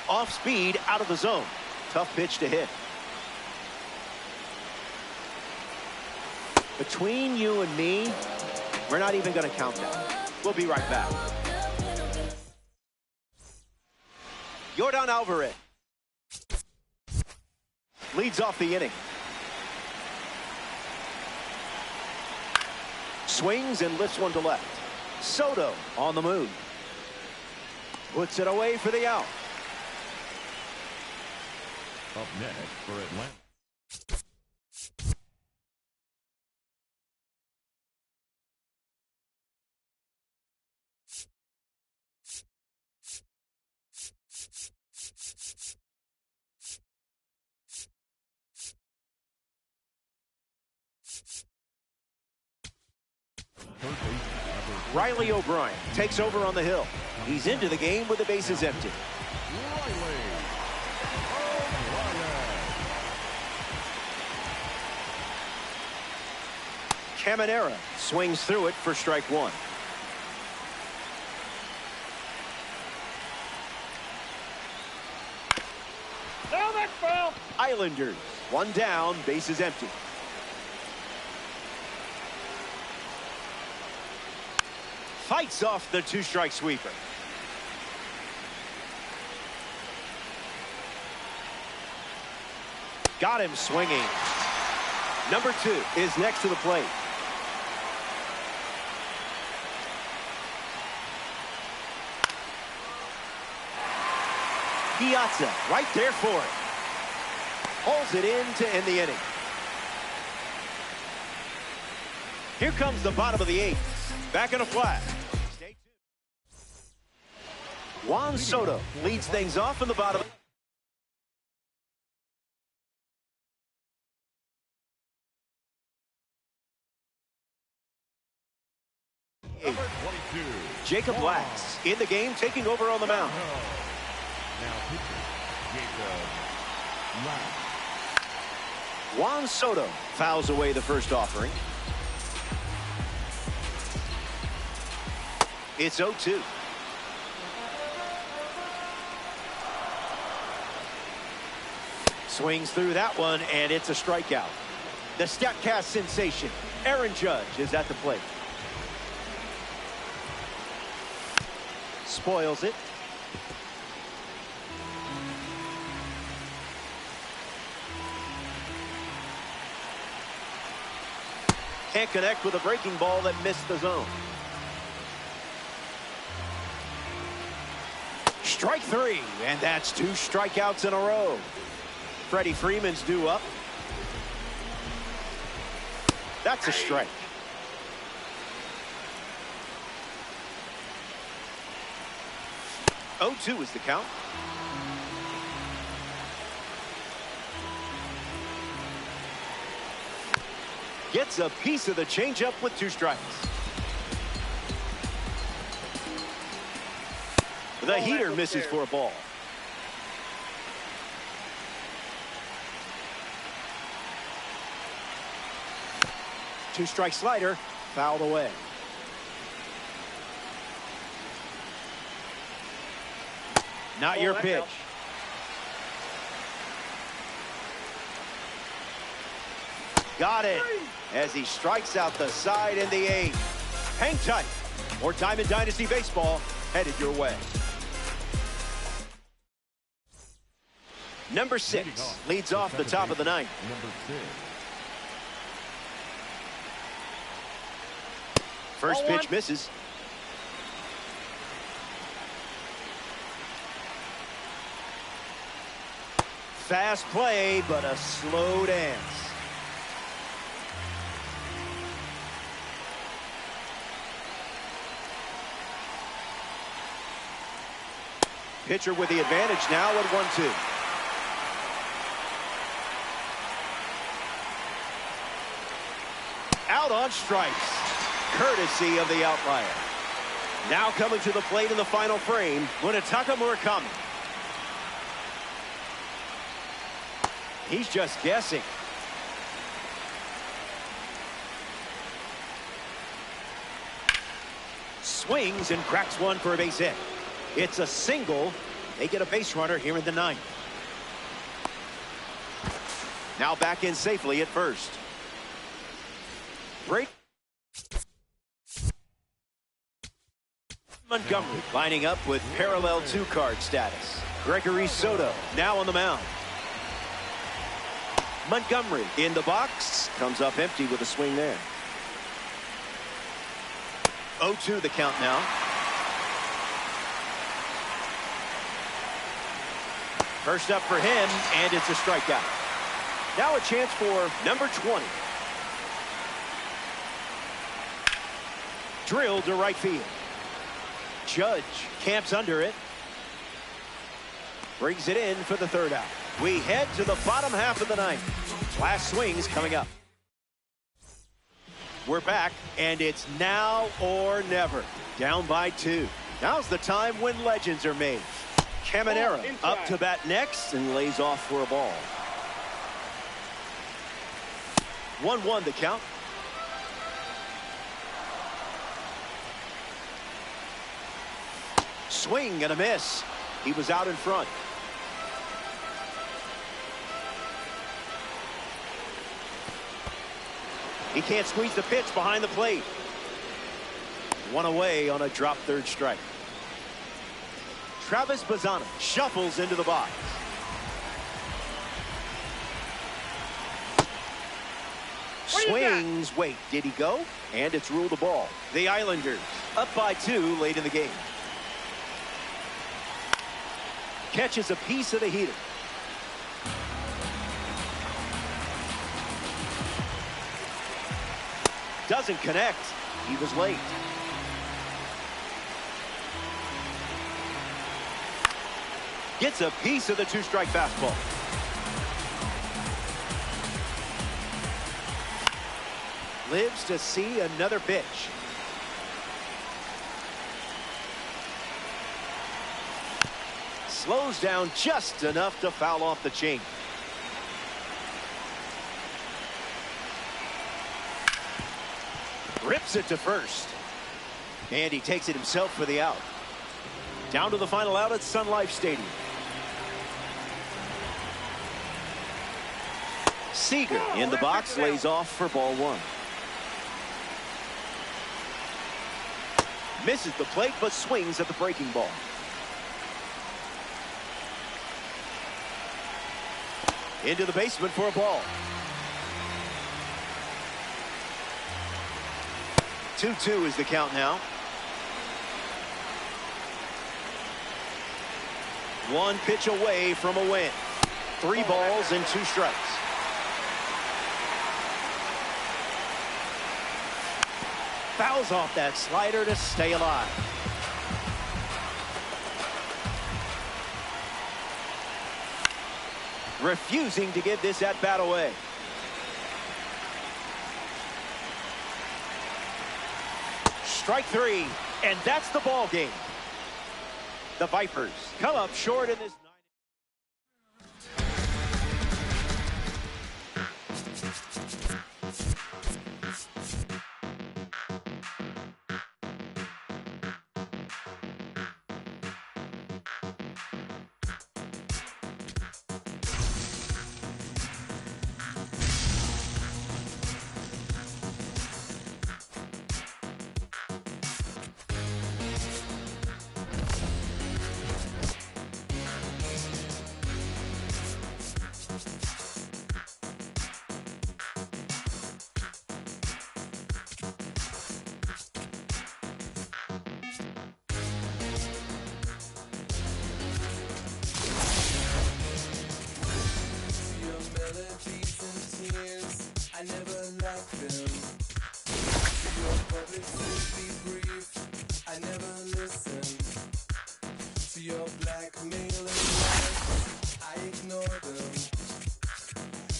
Off speed, out of the zone. Tough pitch to hit. Between you and me, we're not even going to count that. We'll be right back. Yordan Alvarez leads off the inning. Swings and lifts one to left. Soto on the move. Puts it away for the out. Up next for Atlanta. Riley O'Brien takes over on the hill. He's into the game with the bases empty. Caminera swings through it for strike 1. No, that's foul. Islanders, 1 down, bases empty. Fights off the 2-strike sweeper. Got him swinging. Number 2 is next to the plate. Piazza right there for it. Holds it in to end the inning. Here comes the bottom of the 8th. Back in a flat. Juan Soto leads things off in the bottom. Jacob Lax in the game, taking over on the mound. Now pitching, Jacob Lax. Juan Soto fouls away the first offering. It's 0-2. Swings through that one, and it's a strikeout. The StatCast sensation, Aaron Judge, is at the plate. Spoils it. Can't connect with a breaking ball that missed the zone. Strike 3, and that's 2 strikeouts in a row. Freddie Freeman's due up. That's a strike. Oh, 2 is the count. Gets a piece of the changeup with 2 strikes. The heater misses for a ball. Two-strike slider, fouled away. Not your pitch. Got it as he strikes out the side in the 8th. Hang tight. More time in Dynasty Baseball headed your way. Number 6 leads off the top of the 9th. First pitch misses. Fast play, but a slow dance. Pitcher with the advantage now at 1-2. Out on strikes, courtesy of the outlier. Now coming to the plate in the final frame, Munetaka Murakami. He's just guessing. Swings and cracks one for a base hit. It's a single. They get a base runner here in the 9th. Now back in safely at first. Break. Montgomery lining up with parallel 2-card status. Gregory Soto now on the mound. Montgomery in the box. Comes up empty with a swing there. 0-2 the count now. First up for him, and it's a strikeout. Now a chance for number 20. Drilled to right field. Judge camps under it. Brings it in for the 3rd out. We head to the bottom half of the 9th. Last swings coming up. We're back, and it's now or never. Down by 2. Now's the time when legends are made. Caminero up to bat next and lays off for a ball. 1-1 the count. Swing and a miss. He was out in front. He can't squeeze the pitch behind the plate. One away on a drop 3rd strike. Travis Bazzana shuffles into the box. Swings. Wait, did he go? And it's ruled a ball. The Islanders up by 2 late in the game. Catches a piece of the heater. Doesn't connect. He was late. Gets a piece of the 2-strike fastball. Lives to see another pitch. Slows down just enough to foul off the chain. Rips it to first. And he takes it himself for the out. Down to the final out at Sun Life Stadium. Seager in the box, lays off for ball 1. Misses the plate, but swings at the breaking ball. Into the basement for a ball. 2-2 is the count now. 1 pitch away from a win. 3 balls and 2 strikes. Fouls off that slider to stay alive. Refusing to give this at bat away. Strike three, and that's the ball game. The Vipers come up short in this. I never liked them. To your public safety brief, I never listened. To your blackmailing lies, I ignore them.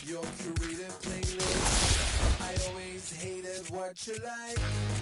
Your curated playlist, I always hated what you like.